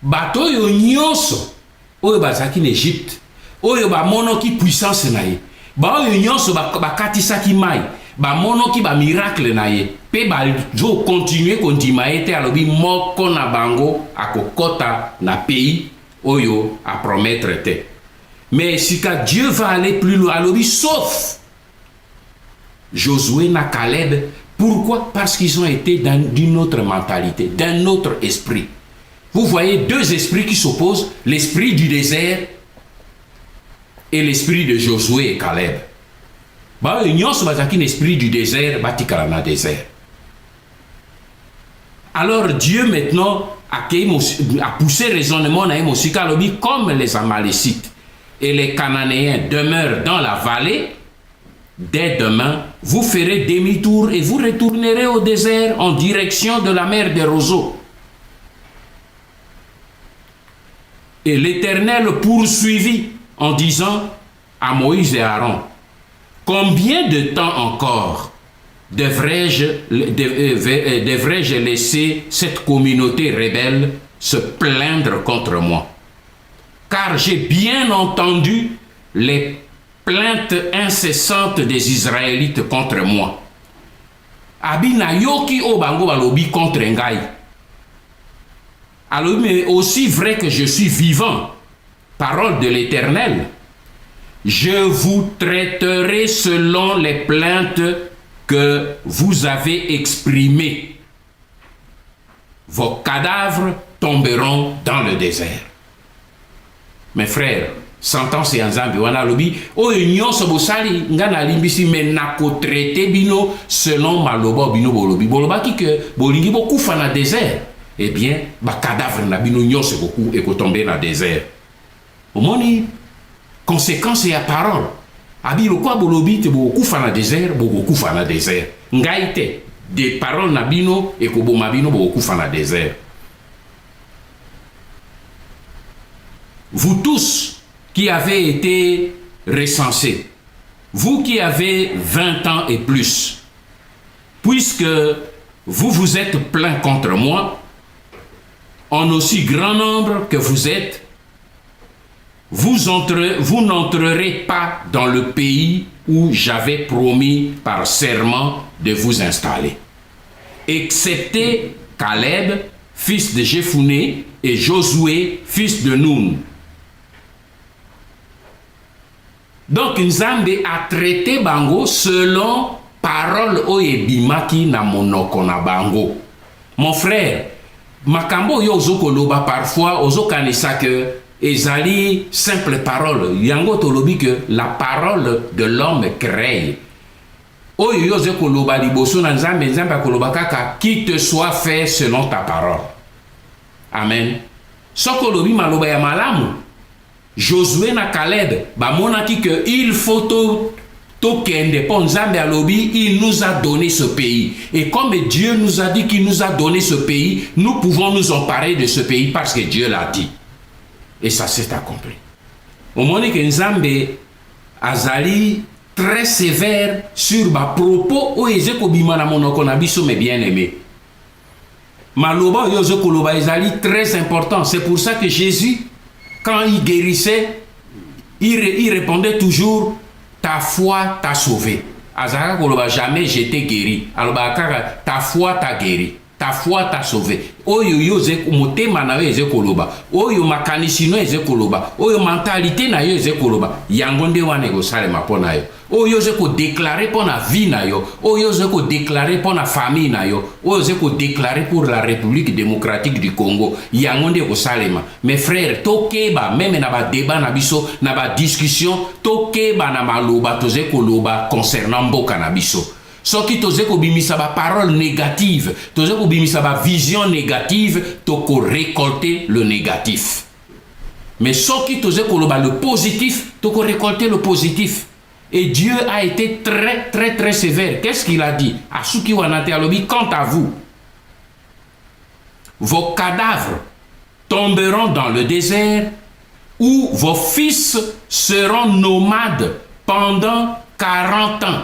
bato yo nyonso oyo bazaki en Égypte oyo ba monoki puissance na ye ba oyo nyonso ba katisaki mai ba monoki ba miracle na ye pe ba zo continuer kondima ete alobi moko na bango akokota na pays oyo a promettre te. Mais si que Dieu va aller plus loin alobi sauf Josué na Caleb. Pourquoi? Parce qu'ils ont été d'une autre mentalité, d'un autre esprit. Vous voyez deux esprits qui s'opposent, l'esprit du désert et l'esprit de Josué et Caleb. Bah, l'union se base sur l'esprit du désert, batikala désert. Alors Dieu maintenant a poussé raisonnement na Mosika lobi comme les Amalécites et les Cananéens demeurent dans la vallée. Dès demain, vous ferez demi-tour et vous retournerez au désert en direction de la mer des roseaux. Et l'Éternel poursuivit en disant à Moïse et Aaron, combien de temps encore devrais-je laisser cette communauté rebelle se plaindre contre moi? Car j'ai bien entendu les plainte incessante des Israélites contre moi. Abina yoki obango balobi contre ngai. Alors, mais aussi vrai que je suis vivant, parole de l'Éternel, je vous traiterai selon les plaintes que vous avez exprimées. Vos cadavres tomberont dans le désert. Mes frères, sentence ya Nzambe wana lobi oyo nyonso bosali nga na limbisi mais nako traité bino selon maloba bino bolobi bolobaki que bolingi bokufa na désert eh bien ba cadavre na bino nyonso boku et ko tomber na désert omoni conséquence ya parole abi lokwa bolobi te bokufa na désert bokufa na désert ngai te des paroles na bino et ko boma bino bokufa na désert. Vous tous qui avez été recensés, vous qui avez 20 ans et plus, puisque vous vous êtes plaints contre moi, en aussi grand nombre que vous êtes, vous n'entrerez pas dans le pays où j'avais promis par serment de vous installer, excepté Caleb, fils de Jephuné, et Josué, fils de Nun. Donc Nzambe a traité bango selon parole oye bimaki na monoko na bango. Mon frère, makambo yo ozokoloba parfois ozokanisa que ezali simple parole. Yango tolobi que la parole de l'homme crée. Oyo yo ozokoloba liboso na Nzambe, Nzambe akoloba kaka qui te soit fait selon ta parole. Amen. Sokolobi maloba ya malamu. Josué na Caleb, bamonaki que il faut to kende pon Nzambe alobi, il nous a donné ce pays. Et comme Dieu nous a dit qu'il nous a donné ce pays, nous pouvons nous emparer de ce pays parce que Dieu l'a dit. Et ça s'est accompli. Au moment que Nzambe azali très sévère sur ma propos o ezeko bima na monoko na biso mes bien-aimés. Maloba yozeko loba ezali très important. C'est pour ça que Jésus, quand il guérissait, il répondait toujours ta foi t'a sauvé. Azaka koloba jamais j'étais guéri. Alors ta foi t'a guéri. Ta foi t'a sauvé. Oyo yo ze motema na yo ezekoloba. Oyo makanisi no ezekoloba. Oyo mentalité na yo ezekoloba. Yango nde wana ekosalema pona yo. Oyo ze ko déclarer pona vie na yo. Oyo ze ko déclarer pona famille na yo. Oyo ze ko déclarer pour la République démocratique du Congo. Yango nde ekosalema. Mes frères, tokeba même na ba débat na biso, na ba discussion, tokeba na maloba toze koloba concernant mboka na biso. Soki toze ko bimisa ba parole négative, toze ko bimisa ba vision négative, toko récolter le négatif. Mais soki toze ko loba le positif, toko récolter le positif. Et Dieu a été très sévère. Qu'est-ce qu'il a dit? Asuki wanate alobi, quant à vous, vos cadavres tomberont dans le désert où vos fils seront nomades pendant 40 ans.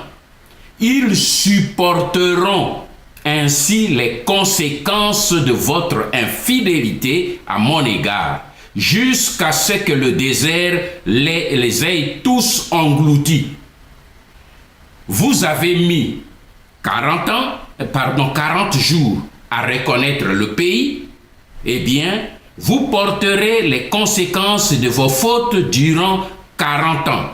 Ils supporteront ainsi les conséquences de votre infidélité à mon égard, jusqu'à ce que le désert les ait tous engloutis. Vous avez mis 40 jours à reconnaître le pays, eh bien, vous porterez les conséquences de vos fautes durant 40 ans,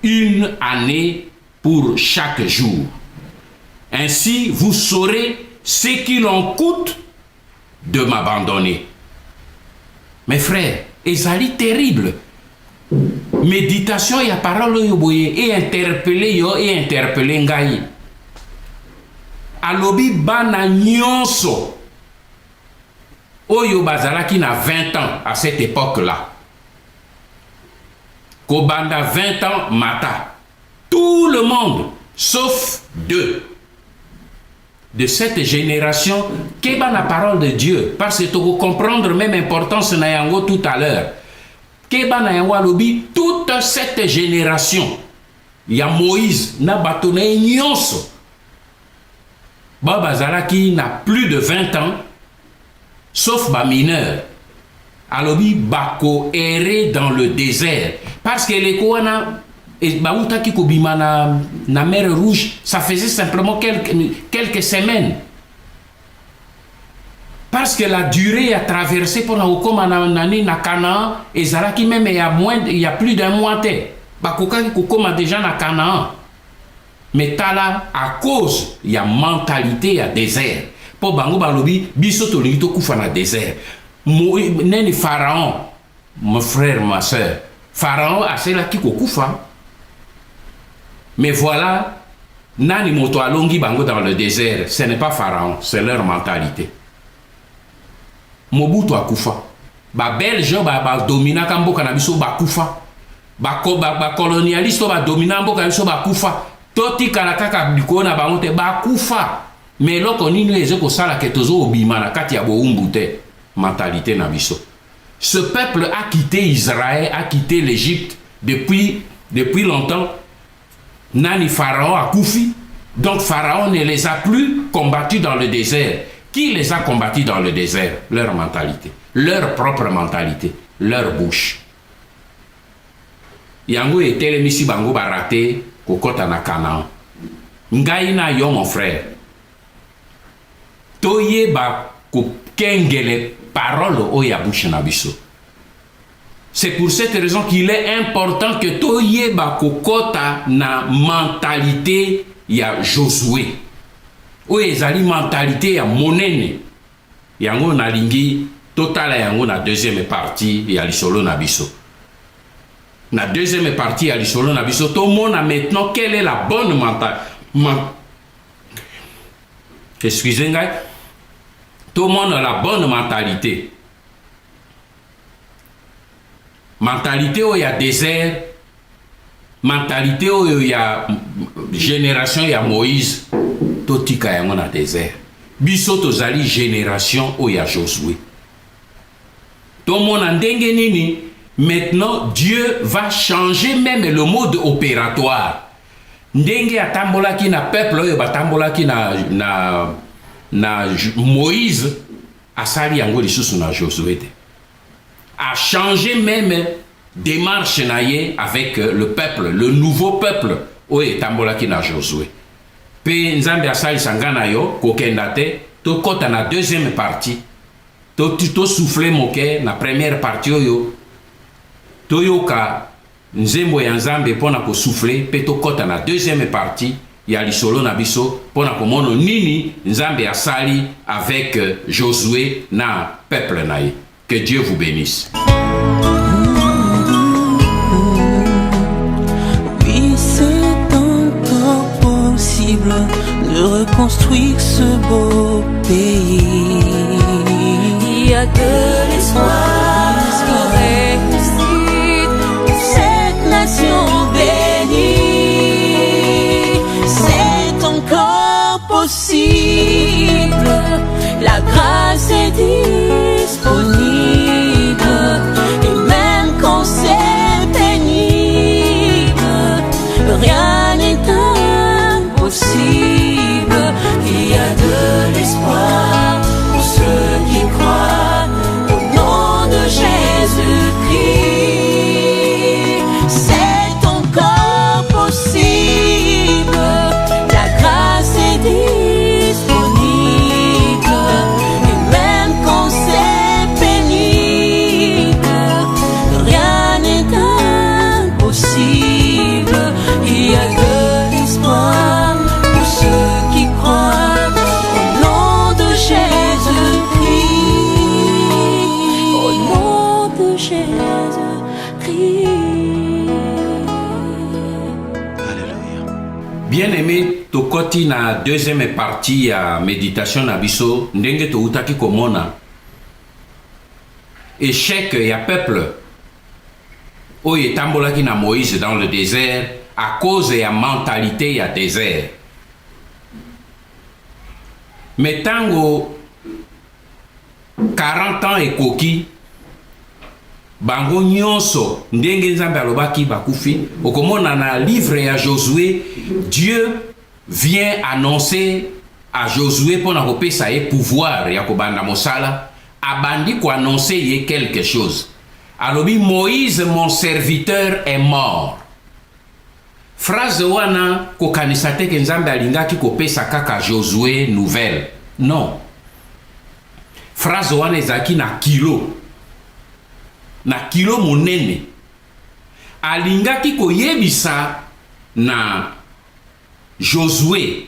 une année pour chaque jour. Ainsi, vous saurez ce qu'il en coûte de m'abandonner. Mes frères, ezali terrible. Méditation ya parole yo boye et interpeller yo et interpeller ngai. Alobi bana nyonso oyo bazalaki na 20 ans à cette époque-là. Kobanda 20 ans mata. Tout le monde, sauf deux, de cette génération, keba la parole de Dieu, parce que tu peux comprendre même l'importance na yango tout à l'heure. Keba na yango alobi, toute cette génération, il y a Moïse, na batone nyonso. Baba Zalaki n'a plus de 20 ans, sauf ba mineur. Alobi bako errer dans le désert, parce que les koana et baoutaki kobima na mer Rouge, ça faisait simplement quelques semaines. Parce que la durée à traverser pour na Canaan, et Zalaki même il y a plus d'un mois. Bakokaki kokoma déjà na Canaan. Mais tala, à cause, il y a mentalité à désert. Pour bango balobi, biso to lito kufa na désert. Neni Pharaon, mon frère, ma soeur. Pharaon a c'est là qui kokufa. Mais voilà, nani moto alongi bango dans le désert, ce n'est pas Pharaon, c'est leur mentalité. Mobutu akufa. Ba Belge ba domina kamboka na biso ba kufa. Ba colonialiste ba domina mboka biso ba kufa. Toti kalakaka bikona bango te ba kufa. Mais loko nini ezeko sala ke tozo obima na kati ya boumbu te. Mentalité na biso. Ce peuple a quitté Israël, a quitté l'Égypte depuis longtemps. Nani Pharaon a koufi. Donc Pharaon ne les a plus combattus dans le désert. Qui les a combattus dans le désert? Leur mentalité. Leur propre mentalité. Leur bouche. Yango etele misi bango barate kokota na Canaan. Ngai na yo mon frère. Toye ba ko kengele parole o ya bouche na biso. C'est pour cette raison qu'il est important que toyeba kokota na mentalité ya Josué. Oyo ezali mentalité ya monene. Yango nalingi totala yango na deuxième partie ya lisolo na biso. Na deuxième partie ya lisolo na biso, tout le monde a maintenant quelle est la bonne excusez-moi. Tout le monde a la bonne mentalité. Mentalité où il y a désert, mentalité où il y a génération, il y a Moïse, tout tika yango na désert. Biso tozali génération où il y a Josué. Tout le monde a ndenge nini. Maintenant, Dieu va changer même le mode opératoire. Ndenge atambola ki na peuple oyo batambola ki na Moïse asali yango lisusu na Josué te. A changé même démarche naye avec le peuple, le nouveau peuple oyo etambola ki na Josué. Pe nzambe asali sangana yo kokenda te to kota na deuxième partie. To souffler moke na première partie oyo toyoka nzembo ya nzambe pona ko souffler pe to kota na deuxième partie ya lisolo na biso pona ko mono nini nzambe asali avec Josué na peuple naye. Que Dieu vous bénisse. Oui, c'est encore possible de reconstruire ce beau pays. Il y a de l'espoir pour réussir Cette nation bénie, c'est encore possible. La grâce est disponible. Et même quand c'est pénible, rien n'est impossible. Il y a de l'espoir pour ceux qui croient au nom de Jésus-Christ. C'est encore possible. La grâce est disponible. Et même quand c'est pénible, rien n'est impossible. Il y a de l'espoir pour ceux qui croient au nom de Jésus-Christ. Au nom de Jésus-Christ. Bien-aimé, tokoti na deuxième partie ya méditation na biso ndenge toutaki komona échec ya peuple oyo etambolaki na Moïse dans le désert à cause ya mentalité ya désert. Mais tango 40 ans ekoki bango nyonso ndenge nzambe alobaki bakufi okomona na livre ya Josué. Dieu vient annoncer à Josué pour kopesa ye pouvoir ya kobanda mosala abandi ko annoncer ye quelque chose. Alobi Moïse mon serviteur est mort. Phrase wana kokanisa te ke nzambe alingaki kopesa kaka Josué nouvelle. Non. Phrase wana ezaki na kilo monene. Alingaki koyebisa na Josué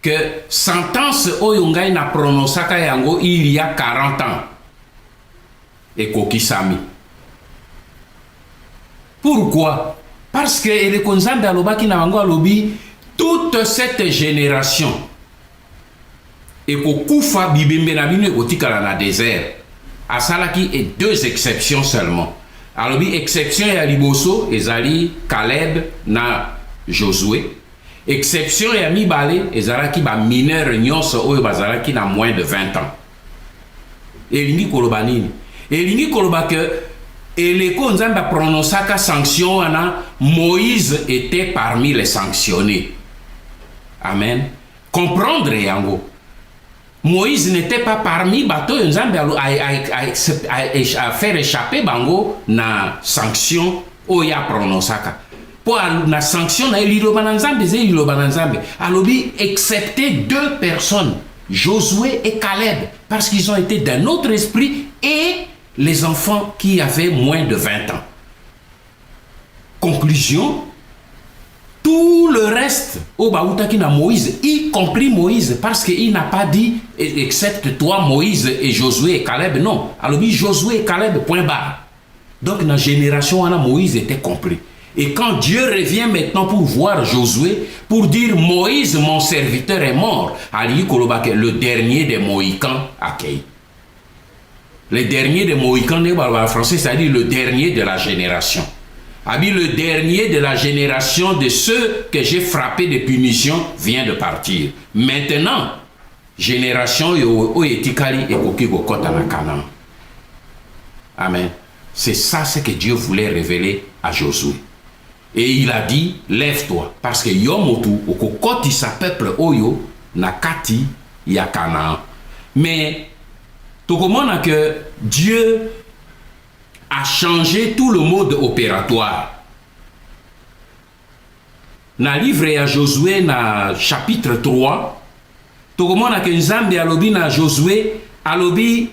que sentence oyo ngai na pronosaka yango il y a 40 ans ekokisami. Pourquoi? Parce que ele konzambe alobaki na bango alobi toute cette génération ekokufa bibembe na bino ekotikala na désert. Asalaki et deux exceptions seulement. Alobi exception ya liboso ezali Caleb na Josué. Exception ya mibale ezalaki ba mineur nyonso oyo bazalaki na moins de 20 ans. Elingi koloba nini? Elingi koloba que eleko nzambe prononcaka sanction wana Moïse était parmi les sanctionnés. Amen. Comprendre yango. Moïse n'était pas parmi bateau nzambe à faire échapper bango na sanction oya prononcaka. Pour la sanction na liloba na nzambe ze liloba na nzambe alobi excepté deux personnes, Josué et Caleb, parce qu'ils ont été d'un autre esprit et les enfants qui avaient moins de 20 ans. Conclusion, tout le reste, au Baoutaki na Moïse, y compris Moïse, parce qu'il n'a pas dit, excepte toi, Moïse et Josué et Caleb, non. Alors, Josué et Caleb, point barre. Donc, dans la génération, Moïse était compris. Et quand Dieu revient maintenant pour voir Josué, pour dire Moïse, mon serviteur, est mort, le dernier des Mohicans accueille. Le dernier des Mohicans, en français, c'est-à-dire le dernier de la génération. Le dernier de la génération de ceux que j'ai frappés de punition vient de partir. Maintenant, génération Oetikali et Kokigokota na Canaan. Amen. C'est ça ce que Dieu voulait révéler à Josué. Et il a dit, lève-toi, parce que Yomotu, Okokoti sa peuple Oyo, Nakati, ya Canaan. Mais, tout le monde a que Dieu a changé tout le mode opératoire. Dans le livre à Josué, dans chapitre 3, tout le monde a que Nzambe alobi na Josué, alobi,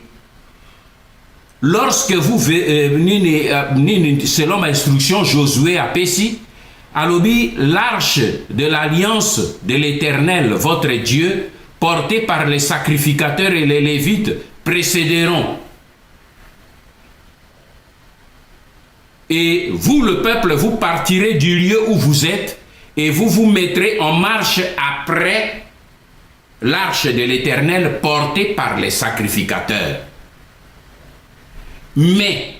lorsque vous selon ma instruction, Josué a péci, alobi, l'arche de l'alliance de l'Éternel, votre Dieu, portée par les sacrificateurs et les Lévites, précéderont. Et vous, le peuple, vous partirez du lieu où vous êtes et vous vous mettrez en marche après l'arche de l'Éternel portée par les sacrificateurs. Mais,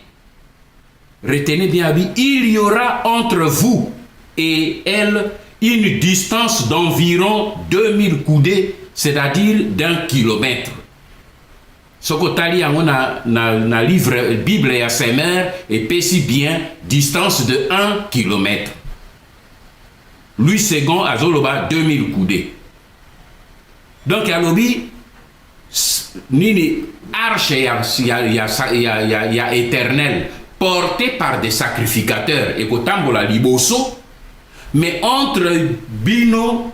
retenez bien, il y aura entre vous et elle une distance d'environ 2000 coudées, c'est-à-dire d'1 kilomètre. Ce que tu as dans le livre Bible et à ses mères, et si bien distance de 1 kilomètre. Lui second à Zoloba 2000 coudées. Donc, il y a l'obi, nini arche y a éternel, porté par des sacrificateurs, et kotambola liboso, mais entre Bino,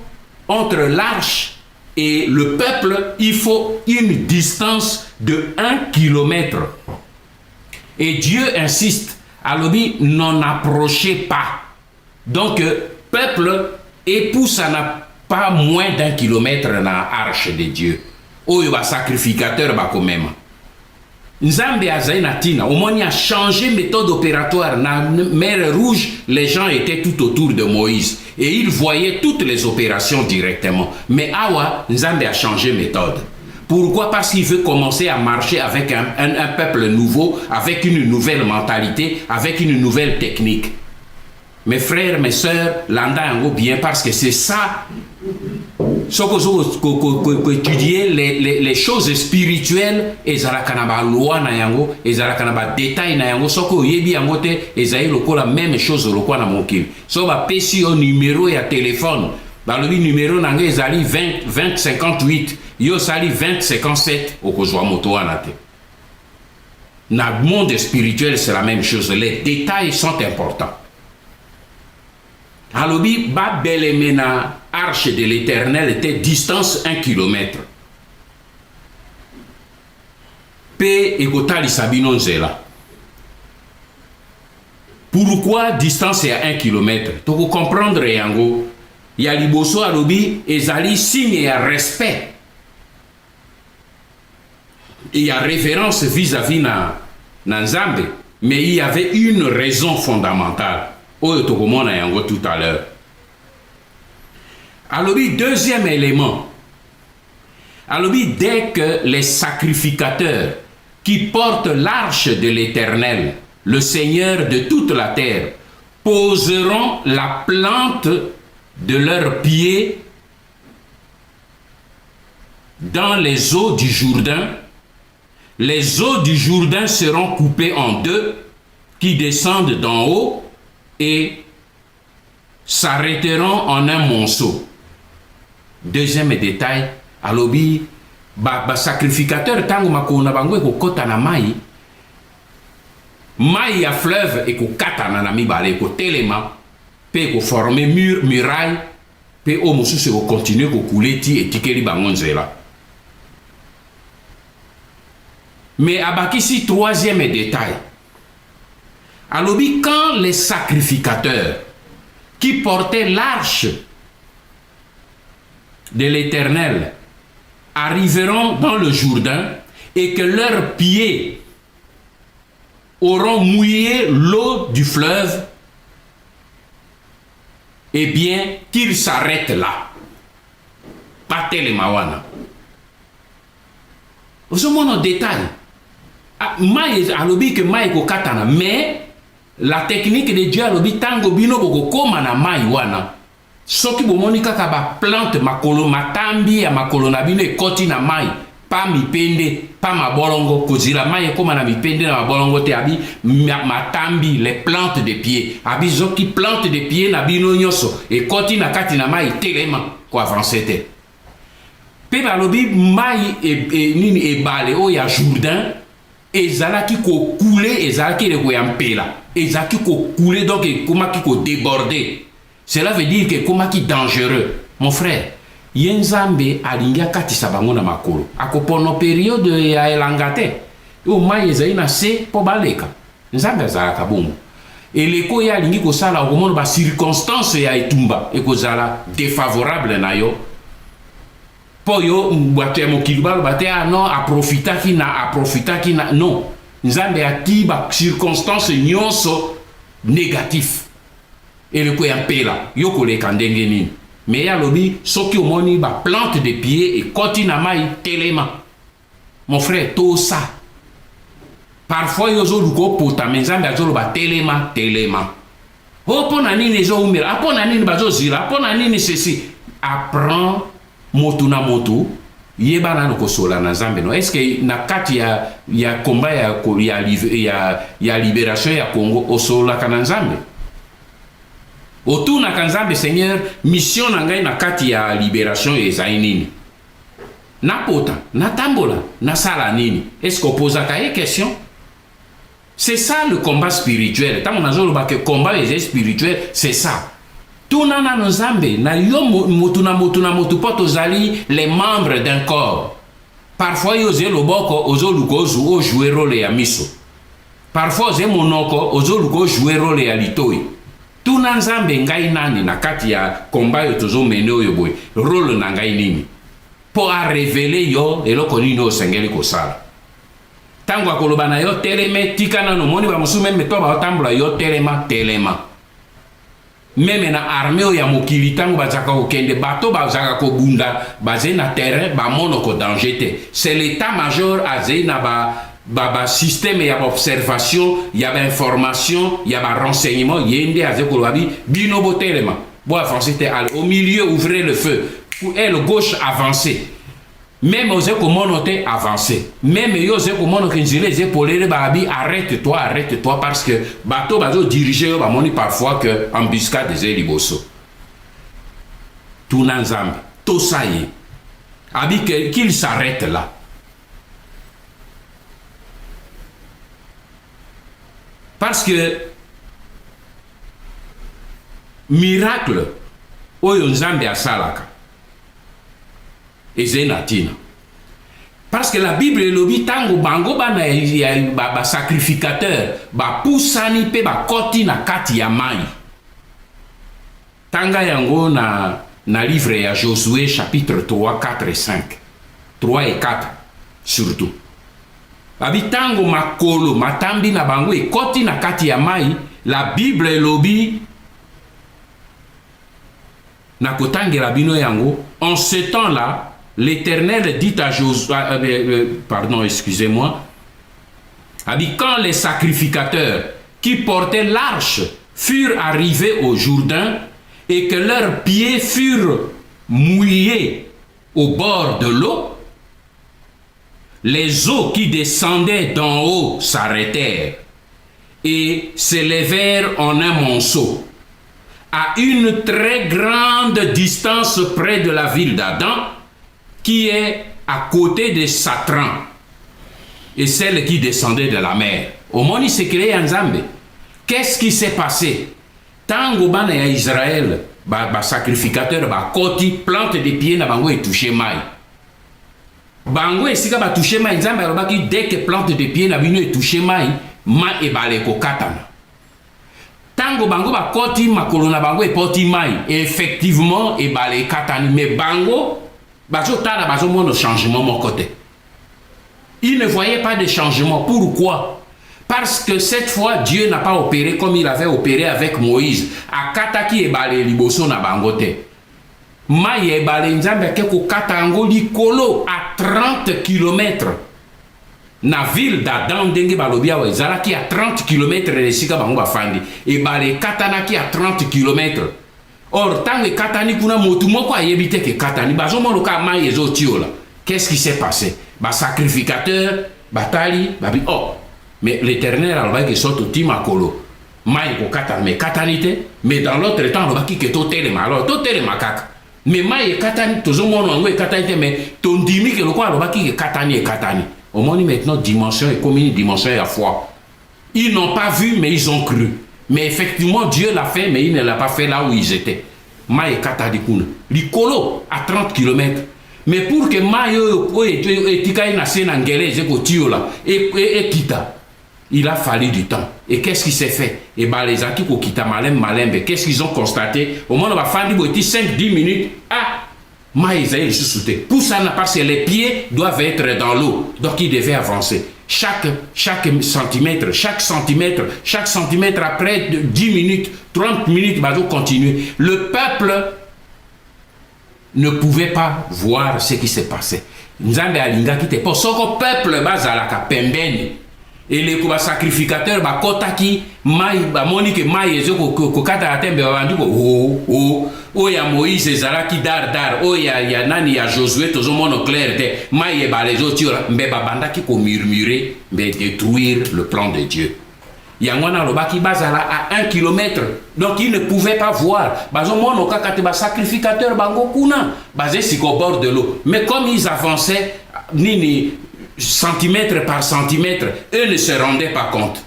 entre l'arche et le peuple, il faut une distance de 1 kilomètre. Et Dieu insiste, alobi, n'en approchez pas. Donc, peuple, époux, ça n'a pas moins d'1 kilomètre dans l'arche de Dieu. Oh, il va sacrificateur, bah, quand même. Nzambe Azainatina, au moins il a changé méthode opératoire. Dans la mer Rouge, les gens étaient tout autour de Moïse et ils voyaient toutes les opérations directement. Mais Awa, Nzambe a changé méthode. Pourquoi? Parce qu'il veut commencer à marcher avec un peuple nouveau, avec une nouvelle mentalité, avec une nouvelle technique. Mes frères, mes sœurs, l'anda en bien parce que c'est ça. Étudier les choses spirituelles, et zalakanaba loi na yango, et zalakanaba détail na yango, soko yebi yango te, et zaï loko la même chose loko na mokil. So ba pesi au numéro ya téléphone, ba le numéro na nge zali 20 58, yo sali 20 57 au kozwa moto anate. Na monde spirituel c'est la même chose, les détails sont importants. Alobi ba belemena arche de l'Éternel était distance 1 kilomètre. Pe ekotali sabino nzela. Pourquoi distance est à 1 kilomètre? Pour vous comprendre yango, ya liboso alobi ezali signe ya respect. Il y a référence vis-à-vis na Nzambe, mais il y avait une raison fondamentale. Tout à l'heure. Alors, deuxième élément. Alors, dès que les sacrificateurs qui portent l'arche de l'Éternel, le Seigneur de toute la terre, poseront la plante de leurs pieds dans les eaux du Jourdain, les eaux du Jourdain seront coupées en deux qui descendent d'en haut et s'arrêteront en un monceau. Deuxième détail, alobi ba sacrificateur tango makona bango ko kota na mai ya fleuve et ko kata na mibale ko telema pe ko former muraille pe o mosusu ko continuer ko couler ti etikeli bango nzela. Mais abakisi troisième détail. Alobi, quand les sacrificateurs qui portaient l'arche de l'Éternel arriveront dans le Jourdain et que leurs pieds auront mouillé l'eau du fleuve, eh bien, qu'ils s'arrêtent là. Pas les mawana. Vous avez mon détail. Maï alobi que maï ko katana, mais la technique de Dieu alobi tango bino boko koma na maï wana. Soki bomoni kaka ba plante makolo matambi ya makolo na bino ekoti na maï. Pas mi pende, pas ma bolongo, kozila maï koma na mi pende na ma bolongo te abi matambi les plantes de pied. Abi zoki plante de pied na bino nyoso ekoti na kati na maï telema ko avancer te. Pe balobi maï nini ebale o ya Jourdain ezalaki ko couler ezalaki le ko yampela ezalaki ko couler donc komaki ko déborder. Cela veut dire que komaki dangereux. Mon frère, yenzambe alingi akatisa bango na makolo akopono période ya elanga te o maï ezali na se po baleka nzambe azalaka bongo eleko ye alingi kosala okomona ba circonstance ya etumba ekozala défavorable na yo po yo bato ya mokili baloba te non aprofitaki na non nzambe ati ba circonstance nyonso négatif eleko ya mpela yo koleka ndenge nini mais alobi soki omoni ba plante de pied ekoti na mai telema. Mon frère, tout ça parfois yo zoluka opota me nzambe azoloba telema o mpona nini ezoumela apona nini bazozila apona nini ceci apprend motu na motu yeba nano kosola na nzambe no. Est-ce que na kati ya combat ya libération ya Congo osolaka na nzambe otuna ka nzambe Seigneur mission na ngai na kati ya libération ezali nini napota natambola nasala nini? Est-ce qu'on pose une question? C'est ça le combat spirituel. Tant on a que combat spirituel, c'est ça. Tout nana nzambe na yo motuna poto zali les membres d'un corps. Parfois yo ze loboko ozoluko o jouer rôle ya miso. Parfois ze monoko ozoluko jouer rôle ya litoi. Tout nzambe ngai nani na kati ya combat yo tozo mene oyo boy. Rôle na ngai nini? Pour révéler yo eloko nini o sengeli kosala. Tango akoloba na yo teleme tikana no moni ba musu meme to ba tambula yo telema. Même na armée ya mokili tango bazaka okende bato bazaka ko bunda bazé na terrain ba mono ko danger te. C'est l'état-major azé na ba système ya observation, ya ba information, ya ba renseignement yende azé ko lobi bino botelema. Bo avancer te au milieu ouvrez le feu. Pour elle gauche avancer. Même aux écomonotés avancer. Même aux écomonotés les épaules babi arrête-toi parce que bateau bateau dirigé ba moni parfois que embuscade des liboso. Tout n'ensemble, tout ça y est. Abi qu'il s'arrête là. Parce que miracle oyo nzambe asalaka ezenatina. Parce que la Bible elobi tango bango bana ba sacrificateur ba pusani pe ba koti na kati ya mai. Tanga yango na livre ya Josué chapitre 3, 4 et 5. 3 et 4 surtout. Babi tango makolo matambi na bango e koti na kati ya mai, la Bible elobi na kotangela bino yango en ce temps-là l'Éternel dit à Josué, pardon, excusez-moi, quand les sacrificateurs qui portaient l'arche furent arrivés au Jourdain et que leurs pieds furent mouillés au bord de l'eau, les eaux qui descendaient d'en haut s'arrêtèrent et s'élevèrent en un monceau à une très grande distance près de la ville d'Adam, qui est à côté de Satran, et celle qui descendait de la mer. Au moment où s'est créé Nzambe, qu'est-ce qui s'est passé? Tango bana ya Israël, ba sacrificateur, ba koti, plante des pieds na bango et touché maï. bango esika ba toucher mai nzambe alobaki dès que plante de pied na bino e toucher mai ma ebale ko katana tango bango ba koti makolo na bango e poti mai effectivement ebale katani mais bango bazo tala bazo mono changement mon côté il ne voyait pas de changement. Pourquoi? Parce que cette fois Dieu n'a pas opéré comme il avait opéré avec Moïse akataki ebale liboso na bango te mai ebale nzambe ke ko katango likolo à 30 km na ville d'Adam ndenge balobi awa ezalaki à 30 km de sika bango bafandi ebale katanaki à 30 km. Or tant que katani kuna motu moko ayebi te ke katani bazomona ka mai ezotiola. Qu'est-ce qui s'est passé? Ba sacrificateur batali babi oh mais l'Éternel alobaki ke soto timakolo mai ko katana mais katanite mais dans l'autre temps alobaki ke totelema alors totelema kaka mais mai katani tozomona ngo katanite mais tondimi ke lokwa alobaki ke katani e katani. Au moins maintenant dimension est comme une dimension à foi. Ils n'ont pas vu mais ils ont cru. Mais effectivement Dieu l'a fait mais il ne l'a pas fait là où ils étaient. Mai katadi kuna likolo à 30 km. Mais pour que mai etikai na sena ngele zeko tiola et kita. Il a fallu du temps. Et qu'est-ce qui s'est fait? Et ben les aki ko kita malembe, qu'est-ce qu'ils ont constaté? Au moins on va faire 5-10 minutes. Ah, Maïsaïe sous-souté. Pour ça, parce que les pieds doivent être dans l'eau. Donc il devait avancer. Chaque centimètre après 10 minutes, 30 minutes, va continuer. Le peuple ne pouvait pas voir ce qui se passait. Nzambe alinga kite pour ce peuple bazalaka pembeni. Et les sacrificateurs bakotaki mai bamoni ke mai ezoko kokata atembe bandu o ya Moïse ezalaki dar o ya nani ya Josué tozomono clair te mai e balezo tira mbe babandaki ko murmurer mbe détruire le plan de Dieu. Yangwana lobaki bazala à 1 km. Donc ils ne pouvaient pas voir. Bazomono kakate ba sacrificateur bango kuna basé sur au bord de l'eau. Mais comme ils avançaient nini centimètre par centimètre, eux ne se rendaient pas compte.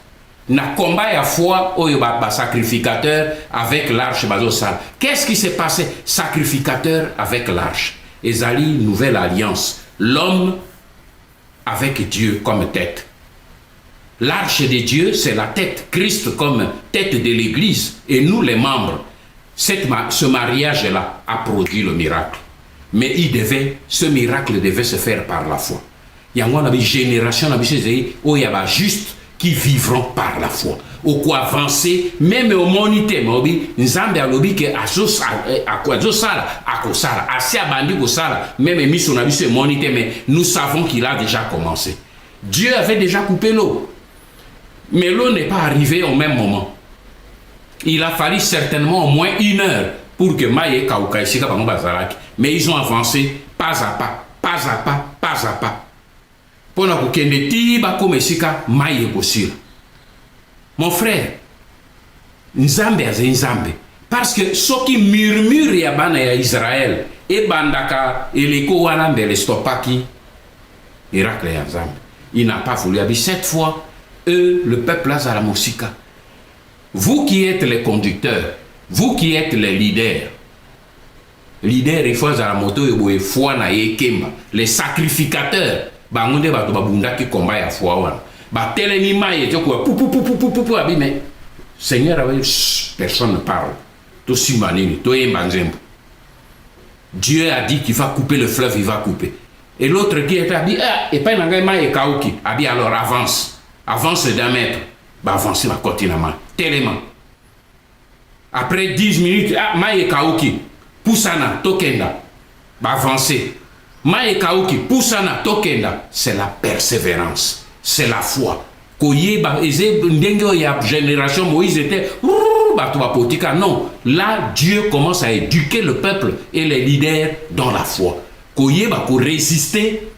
Na combat à foi au sacrificateur avec l'arche bazosal. Qu'est-ce qui s'est passé? Sacrificateur avec l'arche. Ezali nouvelle alliance. L'homme avec Dieu comme tête. L'arche de Dieu, c'est la tête. Christ comme tête de l'Église. Et nous les membres. Ce mariage-là a produit le miracle. Mais ce miracle devait se faire par la foi. Il y a une génération où il y a juste qui vivront par la foi. Au quoi avancer, même au monité, Nzambe a lobby que même mis son avis sur monité, mais nous savons qu'il a déjà commencé. Dieu avait déjà coupé l'eau. Mais l'eau n'est pas arrivée au même moment. Il a fallu certainement au moins 1 heure pour que Maïe Kauka Ishika Bazaraki. Mais ils ont avancé pas à pas, pas à pas, pas à pas. Mon frère, Nzambe a Nzambe. Parce que ceux qui murmurent à Israël, et Bandaka, et les Kowanambe, les Stopaki, miracle à Nzambe. Il n'a pas voulu. Cette fois, eux, le peuple à la Moussika. Vous qui êtes les conducteurs, vous qui êtes les leaders, il faut à la moto, il faut les sacrificateurs. Bangunde bato babunda ki combat ya foi wana ba telemi mai et quoi pou abi mais Seigneur avait personne ne parle to simanini to embanzembo. Dieu a dit qu'il va couper le fleuve, il va couper. Et l'autre qui était abi et pas nanga mai kauki abi alors avance d'1 mètre ba avancer la continemment tellement. Après 10 minutes mai kauki poussana tokenda ba avancer. Maekauki Poussana Tokenda, c'est la persévérance, c'est la foi. Koyeba Ndengo ya génération Moïse était non, là Dieu commence à éduquer le peuple et les leaders dans la foi. Koyeba ko résister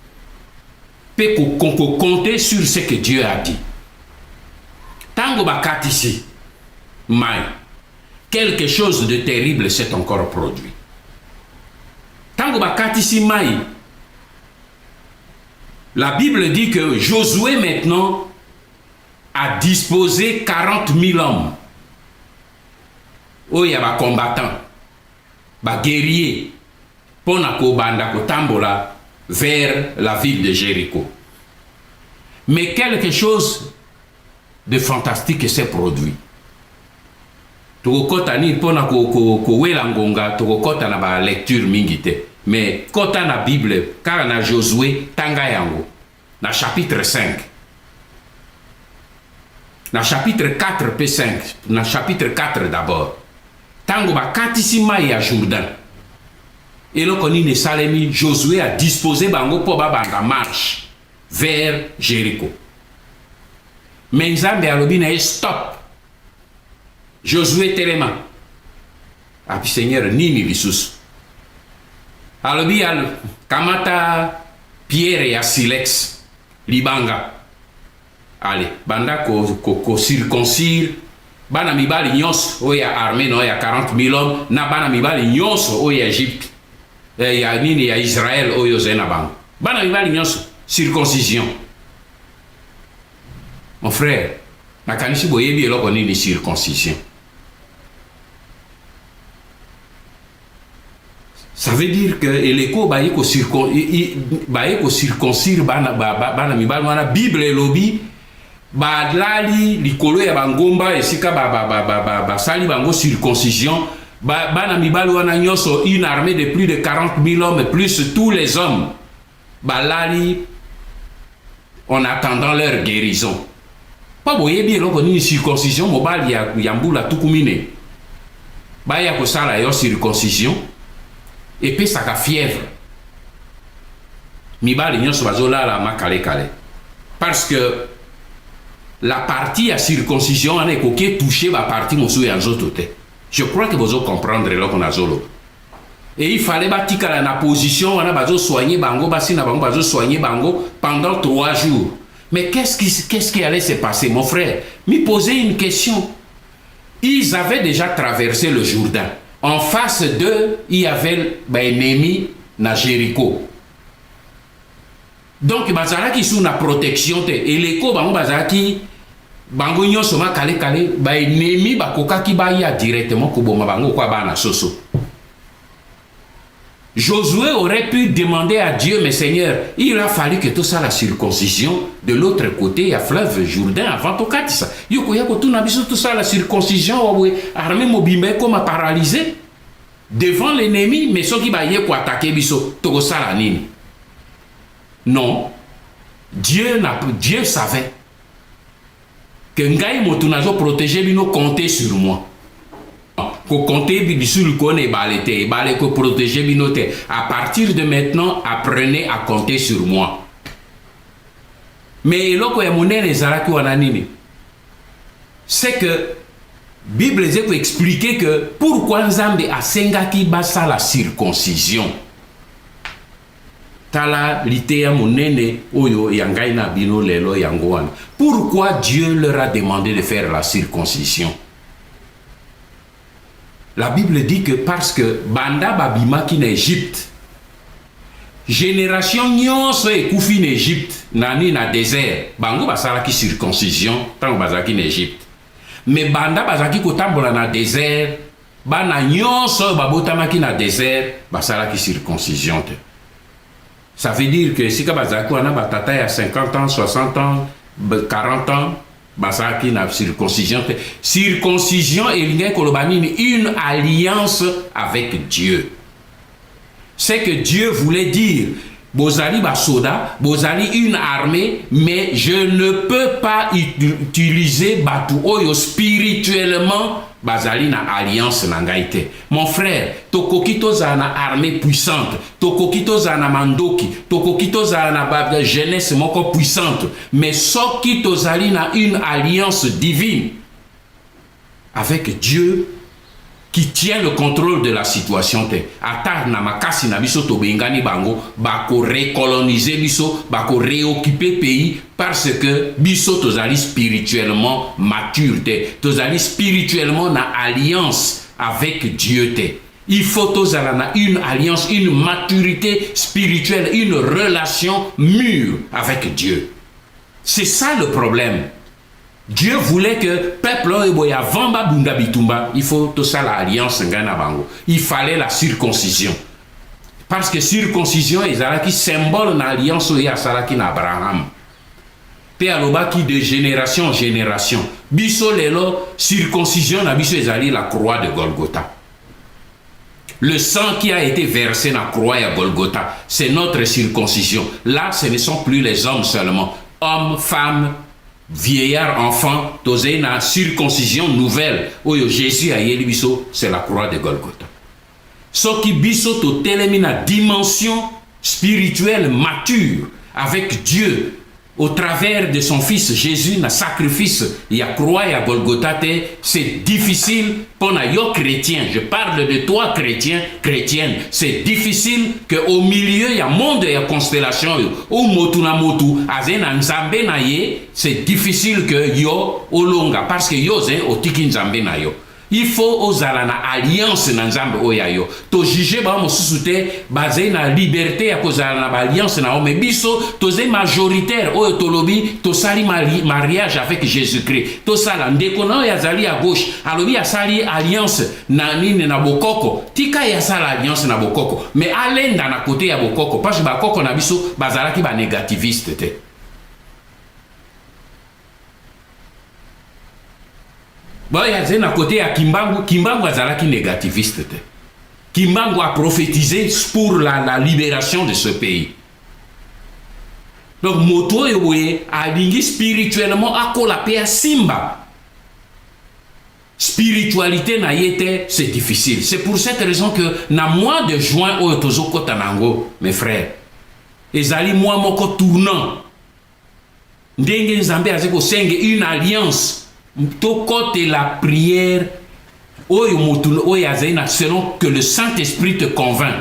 pe ko compter sur ce que Dieu a dit. Tango bakatisi mai quelque chose de terrible s'est encore produit. Tango bakatisi mai, la Bible dit que Josué maintenant a disposé 40 000 hommes. Oh, il y a des combattants, des guerriers, pour na ko banda ko tambola vers la ville de Jéricho. Mais quelque chose de fantastique s'est produit. Tokokota ni pona kowela ngonga tokokota na ba lecture mingi te. Mais kota na Bible car na Josué tanga yango na chapitre 5. Na chapitre 4 P5, na chapitre 4 d'abord. Tango ba katisima ya Jourdain. Et là qu'on y Salemi, Josué a disposé bango pour banda marche vers Jéricho. Mais Nzambe alobina stop. Josué telema. Ah puis Seigneur nini lisusu. Alobi al kamata Pierre ya silex libanga. Allez, banda ko circoncire bana mibali nyonso oya armée no ya 40 000 hommes na bana mibali nyonso oya Égypte. Ya nini ya Israël oyo zena bang. Bana mibali nyonso circoncision. Mon frère, nakanisi boyebi eloko nini circoncision. Ça veut dire que eleko baye ko circoncire bana mibali wana Bible elobi badlali likolo ya bangomba esika basali bango circoncision bana mibali wana nyonso une armée de plus de 40 000 hommes plus tous les hommes balali en attendant leur guérison. Pas boyebi eloko ni circoncision mobali ya mbula tukumine baya ko sala yo circoncision et puis ça ka fièvre mibali nyonso bazola la makale kale parce que la partie à circoncision on est coqué touché la partie mosu ya nzoto te. Je crois que vous allez comprendre là qu'on a zolo. Et il fallait bâtir la position, on a besoin soigner bango, basina bango, besoin soigner bango pendant 3 jours. Mais qu'est-ce qui allait se passer, mon frère? Me poser une question. Ils avaient déjà traversé le Jourdain. En face d'eux, il y avait l'ennemi na Jéricho. Donc, bazalaki sous la protection et l'écho bango bazalaki bango nyonso ma kale ba ennemi ba kokaki ba ya directement ko boma bango kwa bana soso. Josué aurait pu demander à Dieu, mais Seigneur, il a fallu que tout ça la circoncision de l'autre côté à fleuve Jourdain avant to katisa. Yoko yako tout na biso tout ça la circoncision ouais armée mobimbe comme paralysé devant l'ennemi mais ceux qui ba ye ko attaquer biso to sala nini. Non. Dieu savait que ngai motunazo protéger bino compter sur moi. Ko compter sur le kone balete balé ko protéger bino te. À partir de maintenant, apprenez à compter sur moi. Mais loko ya monene zalaki wana nini? C'est que Bible peut expliquer que pourquoi Nzambe asengaki basa la circoncision. Tala litea monene oyo yangai na bino lelo yangoan. Pourquoi Dieu leur a demandé de faire la circoncision? La Bible dit que parce que banda babima ki na Égypte, génération nyonso ekufi na Égypte, nani na désert, bango basala ki circoncision tango bazaki na Égypte. Mais banda bazaki kotambola na désert, bana nyonso babotamaki na désert, basala ki circoncision te. Ça veut dire que si bazaki wana batata ya 50 ans, 60 ans, 40 ans, basaki na circoncision. Circoncision est une alliance avec Dieu. C'est que Dieu voulait dire, Bozali basoda, Bozali une armée, mais je ne peux pas utiliser batu oyo spirituellement. Bazali na alliance na ngaite. Mon frère, tokokito za na armée puissante, tokokito za na mandoki, tokokito za na jeunesse moko puissante, mais soki tozali na une alliance divine avec Dieu qui tient le contrôle de la situation te. Ata na makasi na biso to bengani bango, bako recoloniser biso, bako réoccuper pays parce que biso tozali spirituellement mature te. Tozali spirituellement na alliance avec Dieu te. Il faut tozala na une alliance, une maturité spirituelle, une relation mûre avec Dieu. C'est ça le problème. Dieu voulait que peuple avant il faut tout ça l'alliance ngana bango. Il fallait la circoncision. Parce que circoncision est qui symbole na alliance oyo asalaki na Abraham. Pe alobaki de génération en génération. Biso lelo circoncision na biso ezali la croix de Golgotha. Le sang qui a été versé dans la croix à Golgotha, c'est notre circoncision. Là, ce ne sont plus les hommes seulement. Hommes, femmes, vieillards, enfants, tous une circoncision nouvelle. Oyo Jésus a yeli biso, c'est la croix de Golgotha. Ce qui biso to telemi na dimension spirituelle mature avec Dieu au travers de son fils Jésus, na sacrifice, il y a croix et à Golgotha, c'est difficile pour yo chrétien. Je parle de toi chrétien, chrétienne. C'est difficile qu'au milieu, il y a monde et constellation, ou motu na motu, azena nzambe na ye, c'est difficile que yo olonga, parce que yo zen otiki nzambe na yo. Il faut ozala na alliance na nzambe oya yo. To juger ba mosusu te basé na liberté ya kozala na alliance na o, mais biso toze majoritaire oyo tolobi to sali mariage avec Jésus-Christ. To sala ndeko na ya zali à gauche, alobi ya sali alliance na nini na bokoko. Tika ya sala alliance na bokoko, mais alenda na côté ya bokoko parce que bakoko na biso bazala ki ba négativiste te. Bon, il y a un côté à Kimbangu, Kimbangu azalaki négativiste. Kimbangu a prophétisé pour la libération de ce pays. Donc, moto yoye a lingi spirituellement à kolapé à Simba. Spiritualité na yete, c'est difficile. C'est pour cette raison que na mois de juin au Tozoko Tanango, mes frères, ezali mois moko tournant. Ndenge Nzambe azeko senge une alliance. To côté la prière selon que le Saint-Esprit te convainc.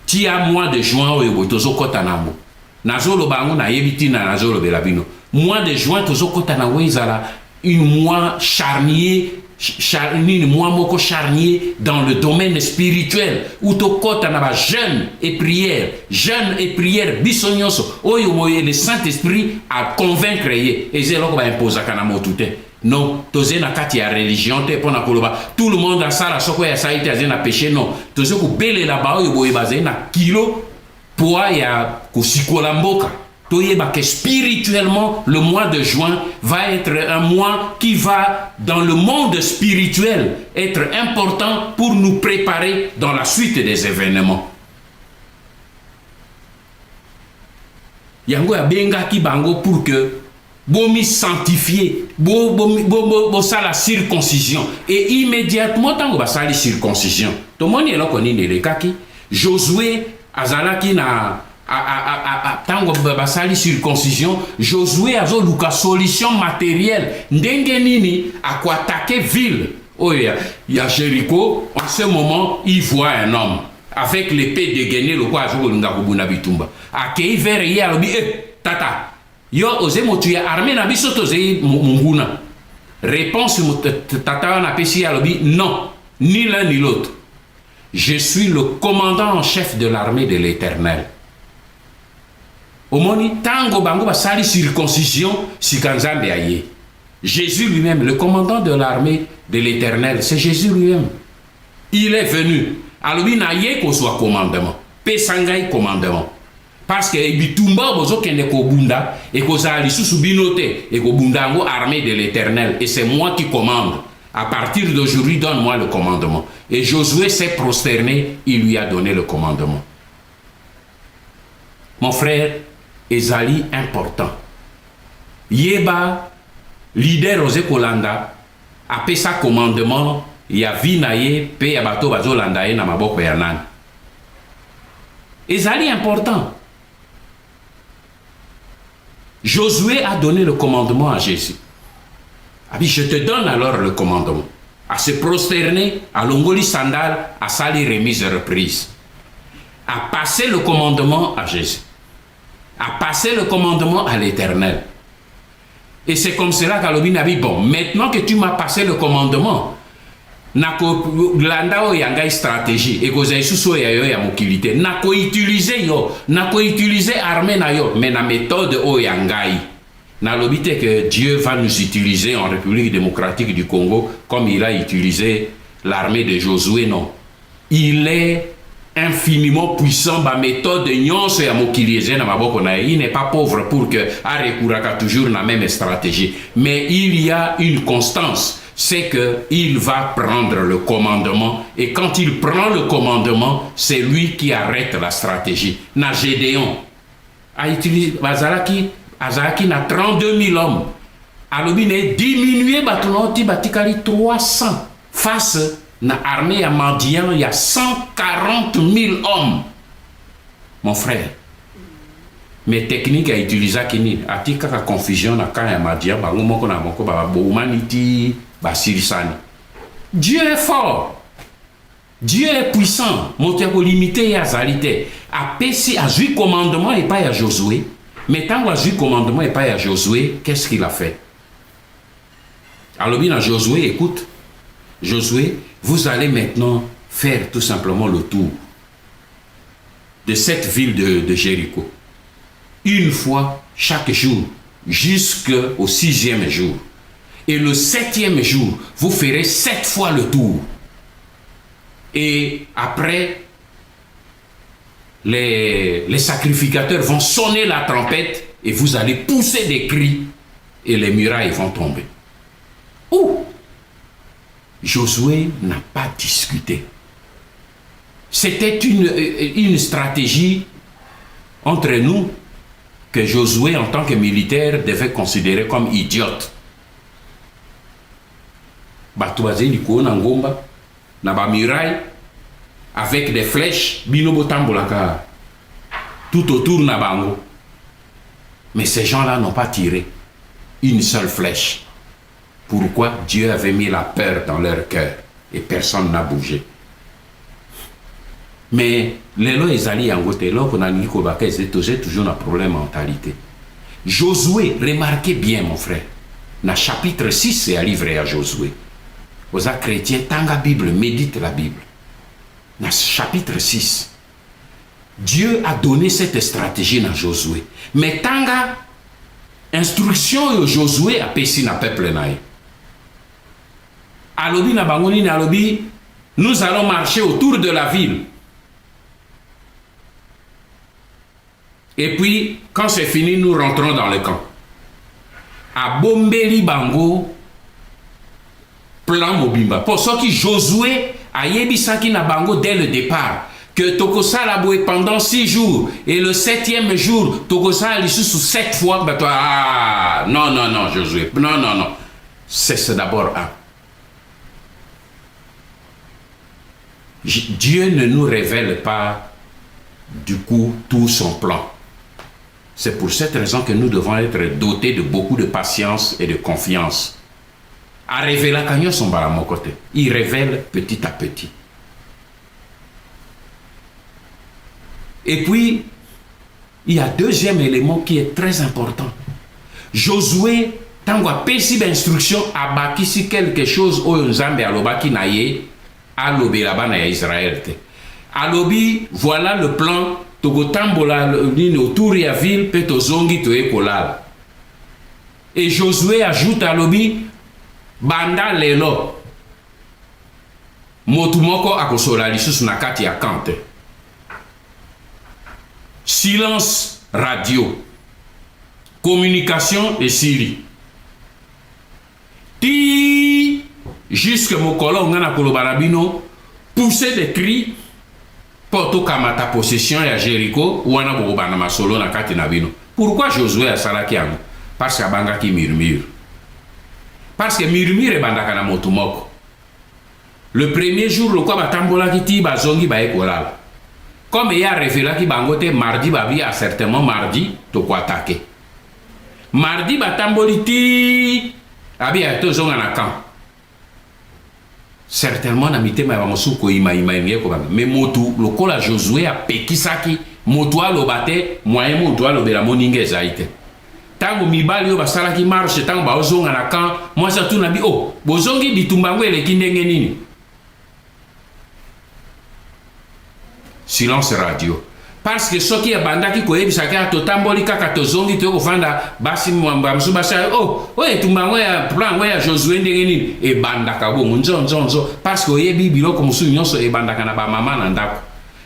Tu as mois de juin tozo kotanamo. Nazolo bango na yebiti na nazolo belabino. Mois de juin tozo kotanamo izala une mois charnier mois moko charnier dans le domaine spirituel où to kotanaba jeûne et prière bisonyoso oyo moye le Saint-Esprit a convaincre ye et c'est là qu'on va imposer kanamo tout. Non, toze na kati ya religion te pona koloba tout le monde a ça la soko ya saïté azena péché non toze ko bele la ba oyo boye bazena kilo poids ya kusikola mboka toyeba que spirituellement le mois de juin va être un mois qui va dans le monde spirituel être important pour nous préparer dans la suite des événements. Yango ya benga ki bango pour que bomi sanctifié, bo ça la circoncision et immédiatement tango ba sali circoncision. To moni elo koni ne kaki Josué azalaki na tango ba sali circoncision, Josué azo luka solution matérielle ndenge nini à quoi attaquer ville. Oh ya Jéricho, en ce moment, il voit un homme avec l'épée dégainée le quoi azo lunga kubuna bitumba. Akei vers hier lobi tata yo ose motuya armée na biso toze munguna. Réponse tata na pesi alobi non, ni l'un ni l'autre. Je suis le commandant en chef de l'armée de l'Éternel. Omoni tango bango ba sali circoncision sikanzambe aye. Jésus lui-même, le commandant de l'armée de l'Éternel, c'est Jésus lui-même. Il est venu. Alobi na ye ko soit commandement. Pesangai commandement. Parce que bitumba bozo kende ko bunda et ko sali susu binote et ko bunda ngo armée de l'Éternel et c'est moi qui commande. À partir d'aujourd'hui, donne-moi le commandement. Et Josué s'est prosterné, il lui a donné le commandement. Mon frère, ezali important. Yeba leader Ose Kolanda a fait sa commandement, il y a vinaye pe ya bato bazo landaye na maboko ya nani. Ezali important. Josué a donné le commandement à Jésus. Ah bien, je te donne alors le commandement. À se prosterner, à l'ongoli sandal, à sali remise et reprise. À passer le commandement à Jésus. À passer le commandement à l'Éternel. Et c'est comme cela qu'Alobin a dit, bon, maintenant que tu m'as passé le commandement, nako landa o yanga stratégie et que suso ya yo ya mokilité nako utiliser armée na yo mais na méthode o yangai na lobité que Dieu va nous utiliser en République démocratique du Congo comme il a utilisé l'armée de Josué. Non, il est infiniment puissant, ba méthode nyonso ya mokili eza na maboko na ye. Il n'est pas pauvre pour que arekuraka toujours la même stratégie, mais il y a une constance, c'est que il va prendre le commandement, et quand il prend le commandement, c'est lui qui arrête la stratégie. Na Gédéon a utilisé azalaki na 32 000 hommes, alobi ne diminué batunoti batikali 300 face na armée ya Madian, il y a 140 000 hommes, mon frère. Mais technique a utilisé kini atika ka confusion na kan ya Madian bango moko na moko ba humanity ba sirisani. Dieu est fort, Dieu est puissant, moto ko limité ya zalité a pesi a jui commandement et pas à Josué. Mais tant a jui commandement et pas à Josué, qu'est-ce qu'il a fait? Alors bien Josué, écoute, Josué, vous allez maintenant faire tout simplement le tour de cette ville de Jéricho. Une fois chaque jour, jusqu'au 6e jour. Et le 7e jour, vous ferez 7 fois le tour. Et après, les sacrificateurs vont sonner la trompette et vous allez pousser des cris et les murailles vont tomber. Ouh! Josué n'a pas discuté. C'était une stratégie entre nous que Josué, en tant que militaire, devait considérer comme idiote. Batoazé Nico Nangomba, Naba muraille, avec des flèches, Binobotambolaka, tout autour Nabango. Mais ces gens-là n'ont pas tiré une seule flèche. Pourquoi? Dieu avait mis la peur dans leur cœur et personne n'a bougé. Mais les lois ezali yangote, là qu'on a dit que c'est toujours un problème de mentalité. Josué, remarquez bien mon frère, dans le chapitre 6, c'est un livre à Josué. Aux chrétiens, tanga Bible, médite la Bible. Dans ce chapitre 6, Dieu a donné cette stratégie dans Josué. Mais tanga instruction de Josué a péci na peuple naï. Alobi na bangoni na alobi, nous allons marcher autour de la ville. Et puis, quand c'est fini, nous rentrons dans le camp. À Bombeli Bango, plan Mobimba. Pour ce qui Josué a yebisaki na Bango dès le départ, que Tokosa la boué pendant 6 jours, et le 7e jour, Tokosa a sous 7 fois, bah toi, ah, non, non, non, Josué, non, non, non. C'est d'abord un. Dieu ne nous révèle pas, du coup, tout son plan. C'est pour cette raison que nous devons être dotés de beaucoup de patience et de confiance. À révéler quand son à mon côté. Il révèle petit à petit. Et puis, il y a un deuxième élément qui est très important. Josué, tant qu'on a péci d'instruction, a bâti quelque chose au Nzambe à l'obaki naye, à l'obé là-bas na Israël. À l'obi, voilà le plan. Togotambola autour de la ville, peut zongi to ekolala. Et Josué ajoute à l'obi, banda lelo. Motumoko akosola lisusu na kati ya kante. Silence radio. Communication et Syrie. Ti jusque mokolo ngana kolobarabino pousser des cris. Porto kamata possession ya Jéricho wana bobana masolo na kati na bino. Pourquoi Josué a salaki yango? Parce que banga ki murmure. Parce que murmure bandaka na motumoko. Le premier jour le quoi batambola ki ti bazongi ba ekolala. Comme il a révélé ki bangote mardi babi a certainement mardi to ko attaquer. Mardi batamboli ti abi a to zonga na camp. Certainement na mitema ya mosu ko ima ko bana. Mais motu lokola Josué a pekisaki motu alobate moyen motu alobela moninge zaite. Tango mibali yo basalaki marche tango ba ozonga na camp, moi ça tout na bi oh, bozongi bitumbango eleki ndenge nini? Silence radio. Parce que ce qui est bandaki ko ebisaki atotamboli kaka tozongi to kofanda basi mwamba msuba sa oh ouais tumbango ya plan ya Josué ndenge nini e bandaka bo nzo parce que oyebi biloko musu nyonso e bandaka na ba mama na ndako.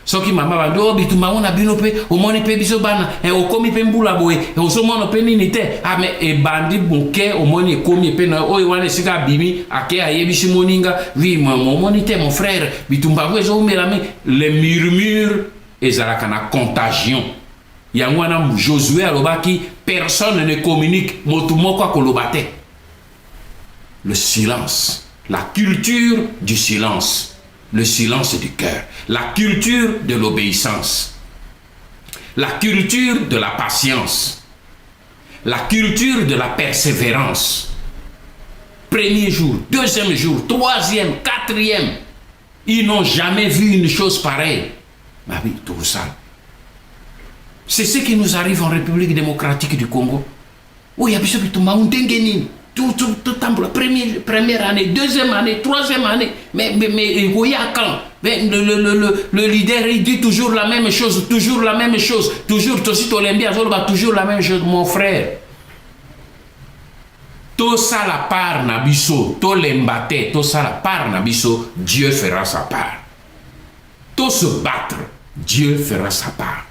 soki mama bando o bitumba ona bino pe omoni pe biso bana okomi pe mbula boye osomona pe nini te ame ebandi bonke omoni ekomi pe na oyo wana esika bimi ake ayebisi moninga oui omoni te mon frère bitumba bo ezomela me les murmures ezalaka na contagion yango wana Josué alobaki personne ne communique motu moko akoloba te. Le silence, la culture du silence, le silence du cœur, la culture de l'obéissance, la culture de la patience, la culture de la persévérance. Premier jour, deuxième jour, troisième, quatrième, ils n'ont jamais vu une chose pareille. Mais oui, tout ça. C'est ce qui nous arrive en République démocratique du Congo. Oui, il y a besoin tout première année, deuxième année, troisième année, mais quand le leader il dit toujours la même chose, toujours toujours la même chose, mon frère. Tout ça la part nabiso, tout l'embate, tout ça la part nabiso, Dieu fera sa part. Tout se battre, Dieu fera sa part.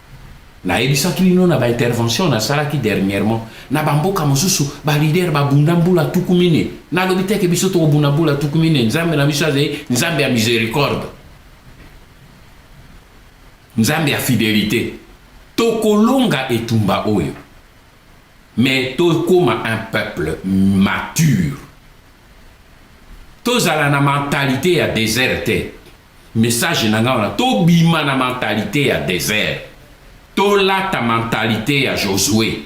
Na ebisaki bino na ba intervention na sala ki dernièrement na bamboka mosusu ba leader ba bundambula tukumine na lobite ke biso to bundambula tukumine nzambe na biso aze nzambe ya miséricorde nzambe ya fidélité to kolonga etumba oyo mais to koma un peuple mature to zala na mentalité ya désert te message na nga to bima na mentalité ya désert. Tola ta mentalité à Josué.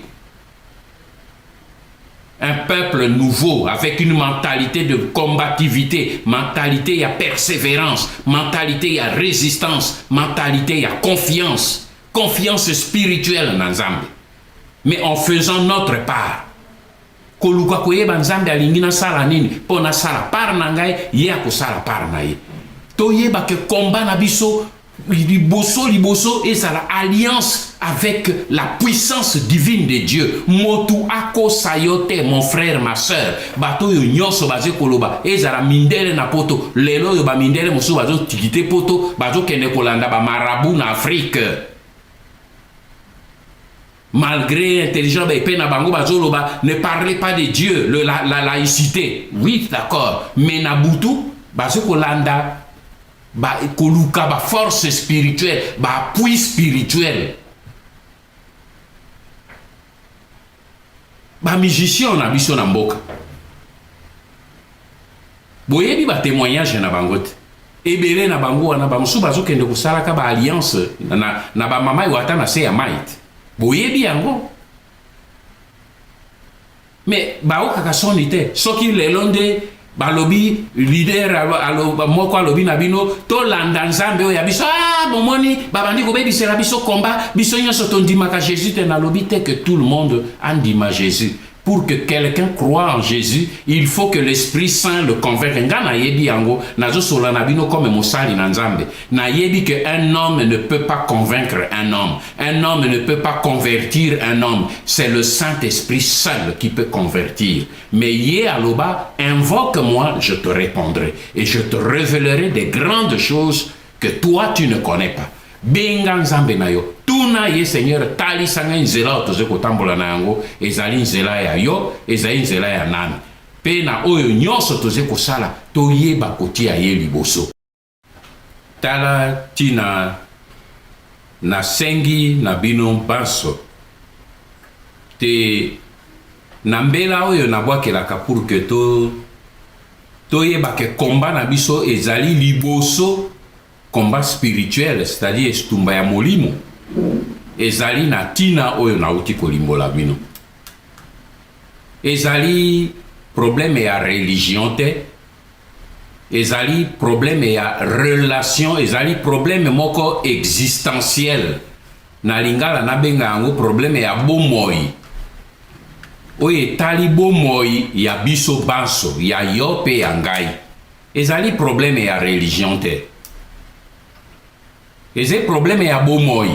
Un peuple nouveau avec une mentalité de combativité, mentalité à persévérance, mentalité à résistance, mentalité à confiance, confiance spirituelle dans Nzambe. Mais en faisant notre part. Koluka koyeba Nzambe alingi na sala nini, po na sala par na ngai, ye ko sala par na ye. Toyeba ke combat na biso liboso et ça l'alliance avec la puissance divine de Dieu. Motu ako sayote mon frère ma soeur. Bato yo nyonso baze koloba et ça la mindele na poto. Lelo yo ba mindele mosu bazo tikite poto bazo kende kolanda ba marabout na Afrique. Malgré intelligent ba pe na bango bazo loba ne parlez pas de Dieu, la laïcité. Oui, d'accord, mais na butu bazo kolanda ba koluka ba force spirituelle ba appui spirituel ba musicien na biso na mboka boyebi ba témoignage na bangote ebele na bango wana ba musu bazokende kosalaka ba alliance na ba mama wata na se ya might boyebi yango mais ba okaka sonite soki lelonde balobi leader moko alobi na bino to landa nzambe oya biso bomoni babandi ko bebisela biso combat biso nyonso tondimaka Jésus te na lobi te que tout le monde andima Jésus. Pour que quelqu'un croie en Jésus, il faut que l'Esprit Saint le convainque. Ngana yebi yango nazo sola na bino comme mosali na nzambe. Na yebi que un homme ne peut pas convaincre un homme. Un homme ne peut pas convertir un homme. C'est le Saint-Esprit seul qui peut convertir. Mais yé aloba, invoque-moi, je te répondrai et je te révélerai des grandes choses que toi tu ne connais pas. Benga nzambe na yo tuna ye Seigneur tali sanga nzela otoze kotambola na yango ezali nzela ya yo ezali nzela ya nani pe na oyo nyonso toze kosala toyeba kotia ye liboso tala tina na sengi na bino baso te na mbela oyo nabwakelaka pour que toyeba ke combat na biso ezali liboso combat spirituel, c'est-à-dire estumba ya molimo ezali na tina oyo nauti kolimbola bino ezali problème ya religion te ezali problème ya relation ezali problème moko existentiel na lingala na benga yango problème ya bomoi oyo etali bomoi ya biso banso ya yo pe ya ngai ezali problème ya religion te. Eze problème ya bomoi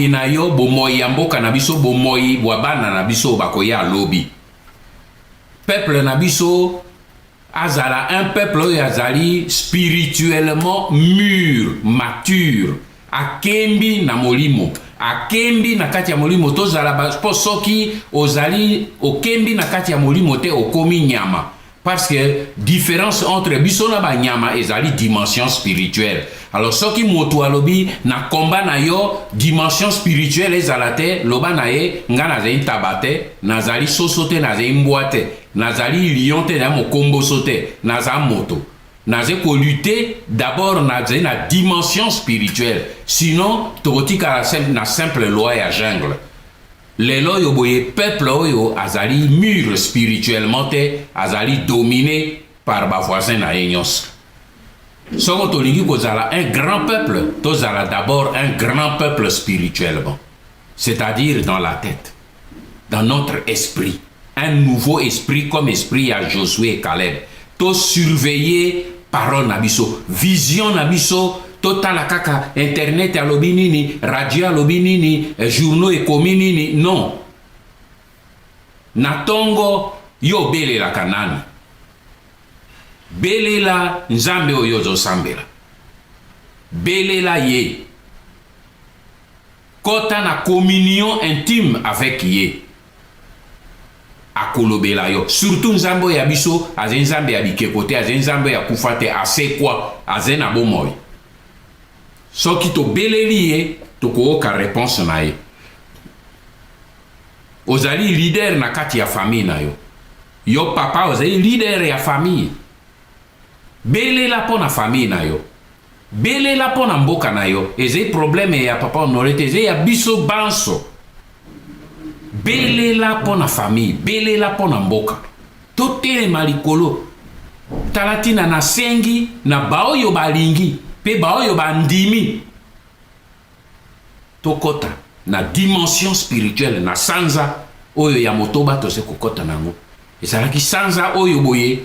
na yo bomoi ya mboka na biso bomoi bwa bana na biso bakoya lobi peuple na biso azala un peuple oyo azali spirituellement mûr, mature, akembi na molimo, akembi na kati ya molimo tozala po soki ozali okembi na kati ya molimo te okomi nyama. Parce que différence entre biso na ba nyama ezali dimension spirituelle. Alors soki moto alobi na combat na yo dimension spirituelle ezala te, loba na ye nga nazali tabate, nazali soso te, nazali mbwa te, nazali lion te, na mokombo sote, nazali moto. Nazali ko lutter d'abord nazali na dimension spirituelle. Sinon tokotika na simple loi ya jungle. Lelo yo boye peuple oyo azali mûr spirituellement te, azali dominé par ba voisin na nyonso. Soko tolingi kozala un grand peuple, tozala d'abord un grand peuple spirituellement. C'est-à-dire dans la tête, dans notre esprit. Un nouveau esprit comme esprit à Josué et Caleb. To surveiller parole na biso, vision na biso, totala kaka internet alobi nini, radio alobi nini, journaux ekomi nini, non. Na tongo yo belela kanani. Belela nzambe oyo ozosambela. Belela ye. Kota na communion intime avec ye. Akolobela yo. Surtout nzambe ya biso, aze nzambe ya bikekote, aze nzambe ya kufate, asekwa, aze na bomoy. Soki to beleli ye, toko oka réponse na ye. Ozali leader na kati ya famille na yo. Yo papa ozali leader ya famille. Belela po na famille na yo. Belela po na mboka na yo. Eze problème ya papa honorete, eze ya biso banso. Belela po na famille, belela po na mboka. Totelema likolo. Talatina na sengi na baoyo balingi. Pe baoyo bandimi. Tokota na dimension spirituelle na sanza oyo ya motoba tose kokota nango. Ezalaki sanza oyo boye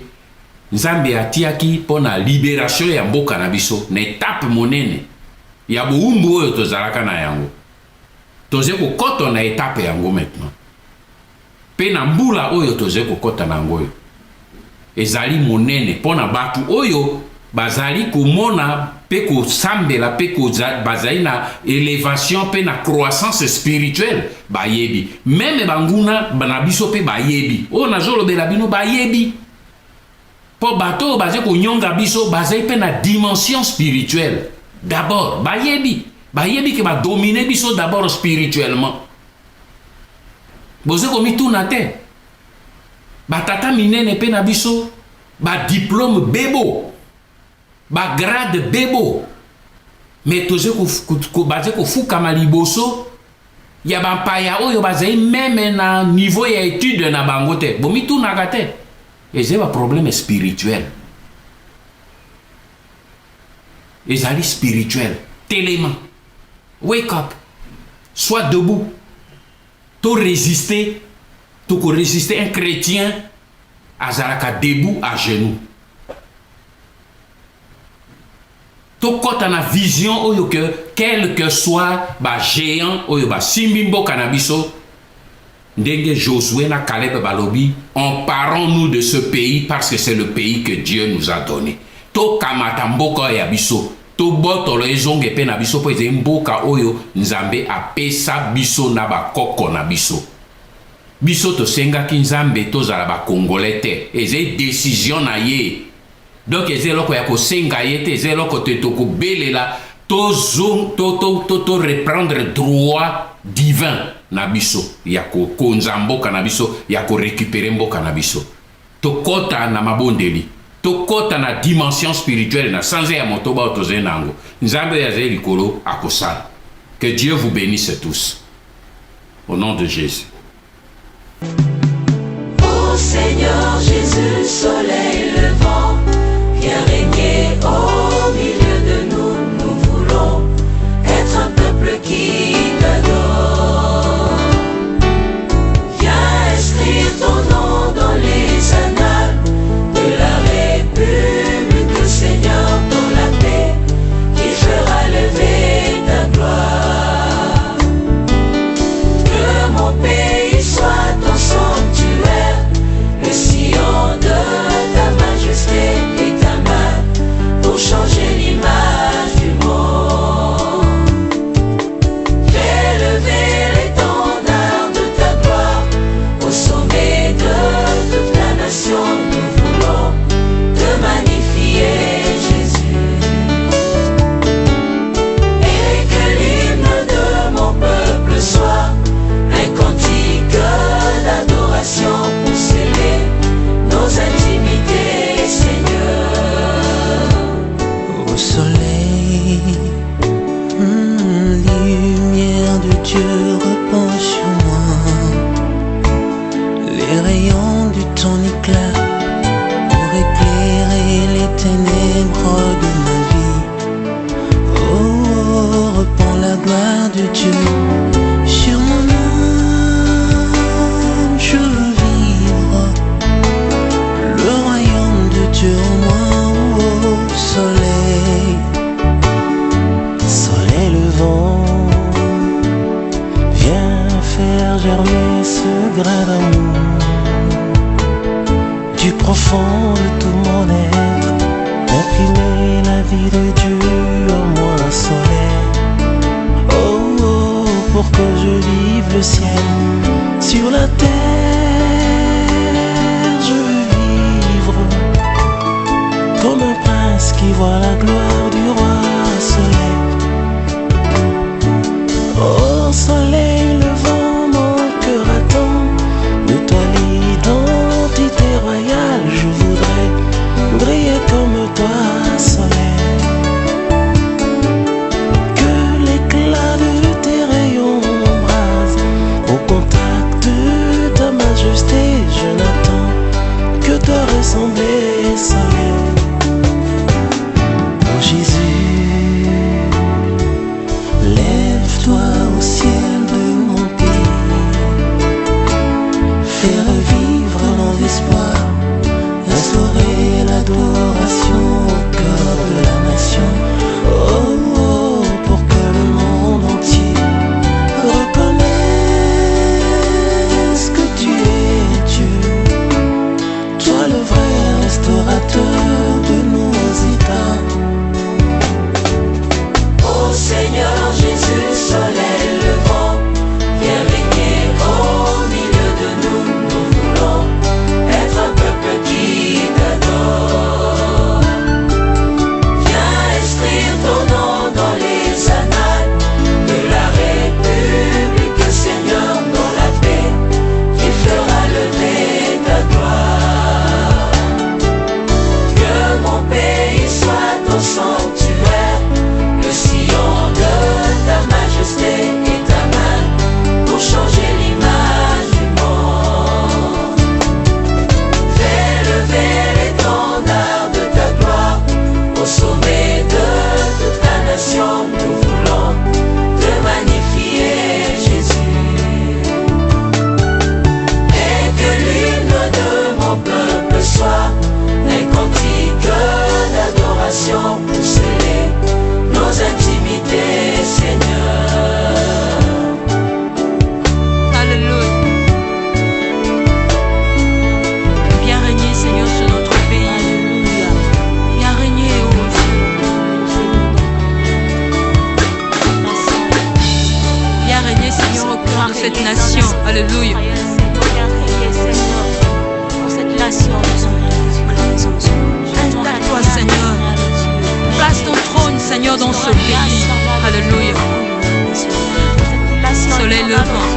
nzambe atiaki pona libération ya mboka na biso na étape monene ya boumbu oyo tozalaka na yango. Toze kokota na étape yango maintenant. Pe na mbula oyo toze kokota nango oyo. Ezali monene pona batu oyo bazali komona pe ko sambela pe ko bazali na élévation pe na croissance spirituelle bayebi. Même banguna banabiso pe bayebi. O nazolobela bino bayebi. Po bato baze ko nyonga biso bazali pe na dimension spirituelle. D'abord bayebi. Bayebi ke ba dominer biso d'abord spirituellement. Boze ko mituna te. Batata minene pe na biso ba diplôme bebo. Ba grade bebo. Mais toze ko baze ko fukama liboso ya bampaya oyo bazali même na niveau ya étude na bango te. Bomitu nagate. Et c'est un problème spirituel. Ezali spirituel. Télément. Wake up. Sois debout. To résister. To résister un chrétien. Azalaka debout à genoux. To kota na vision oyo que quel que soit ba géant oyo ba simbimbo kanabiso ndenge Josué na Caleb balobi, emparons-nous de ce pays parce que c'est le pays que Dieu nous a donné. To kamata mboka ya biso, to botolo ezonge pe na biso po eze mboka oyo nzambe apesa biso na bakoko na biso. Biso to senga ki nzambe tozala ba congolais te, eze décision na ye. Donc eze loko ya ko senga ye te, eze loko te to ko belela to reprendre droit divin na biso ya ko konza mboka na biso ya ko récupérer mboka na biso. To kota na mabondeli, to kota na dimension spirituelle na sanze ya motoba otoze nango. Nzambe ya ze likolo akosala. Que Dieu vous bénisse tous. Au nom de Jésus. Ô Seigneur Jésus, soleil levant, viens régner au milieu de nous. Nous voulons être un peuple qui t'adore. Viens inscrire ton nom dans les annales de la République, Seigneur, dans la paix qui fera lever ta gloire. Que mon pays soit ton sanctuaire, le sillon de ta main. Au soleil, lumière de Dieu repose sur moi. Les rayons de ton éclat pour éclairer les ténèbres de ma vie. Oh, repends la gloire de Dieu sur mon âme. Je veux vivre le royaume de Dieu en moi. Oh, soleil, soleil levant, viens faire germer ce grain d'amour du profond de tout mon être, imprimer la vie de Dieu en moi, soleil. Oh, oh, pour que je vive le ciel sur la terre, je veux vivre comme un prince qui voit la gloire du roi, soleil. Oh, soleil levant, mon cœur attend de toi l'identité royale. Je voudrais briller comme toi, soleil. Que l'éclat de tes rayons m'embrase au contact de ta majesté. Je n'attends que te ressembler, soleil. Oh Jésus, lève-toi au ciel de mon pays, fais revivre nos espoirs, instaurer l'adoration au cœur de la nation. Oh, oh, pour que le monde entier reconnaisse que tu es Dieu, toi le vrai restaurateur de nos états. Ô Seigneur Jésus, soleil levant, viens régner au milieu de nous. Nous voulons être un peuple qui t'adore. Viens inscrire ton nom dans les annales de la République, Seigneur, dans la paix qui fera lever ta gloire. Que mon pays soit ton sanctuaire, le sillon de ta majesté et ta main pour changer l'image du monde. Fais lever l'étendard de ta gloire au sommet de toute la nation. Nous voulons te magnifier, Jésus. Et que l'hymne de mon peuple soit un cantique d'adoration pour sceller nos intimités, Seigneur. Alléluia. Viens régner, Seigneur, sur notre pays. Viens régner, oh Dieu. Viens régner, Seigneur, au cœur de cette nation. Alléluia. Installe-toi, Seigneur. Place ton trône, Seigneur, dans ce pays. Alléluia. Soleil levant,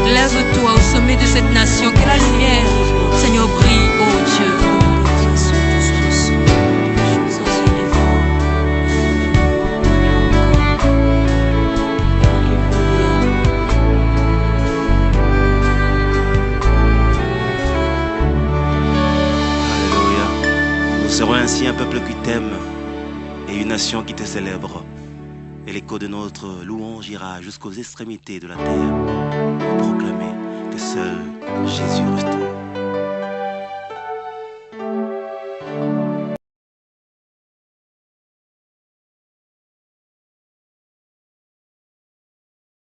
lève-toi au sommet de cette nation. Que la lumière, Seigneur, brille, oh Dieu. Alléluia. Nous serons ainsi un peuple qui t'aime et une nation qui te célèbre. Et l'écho de notre louange ira jusqu'aux extrémités de la terre pour proclamer que seul Jésus reste.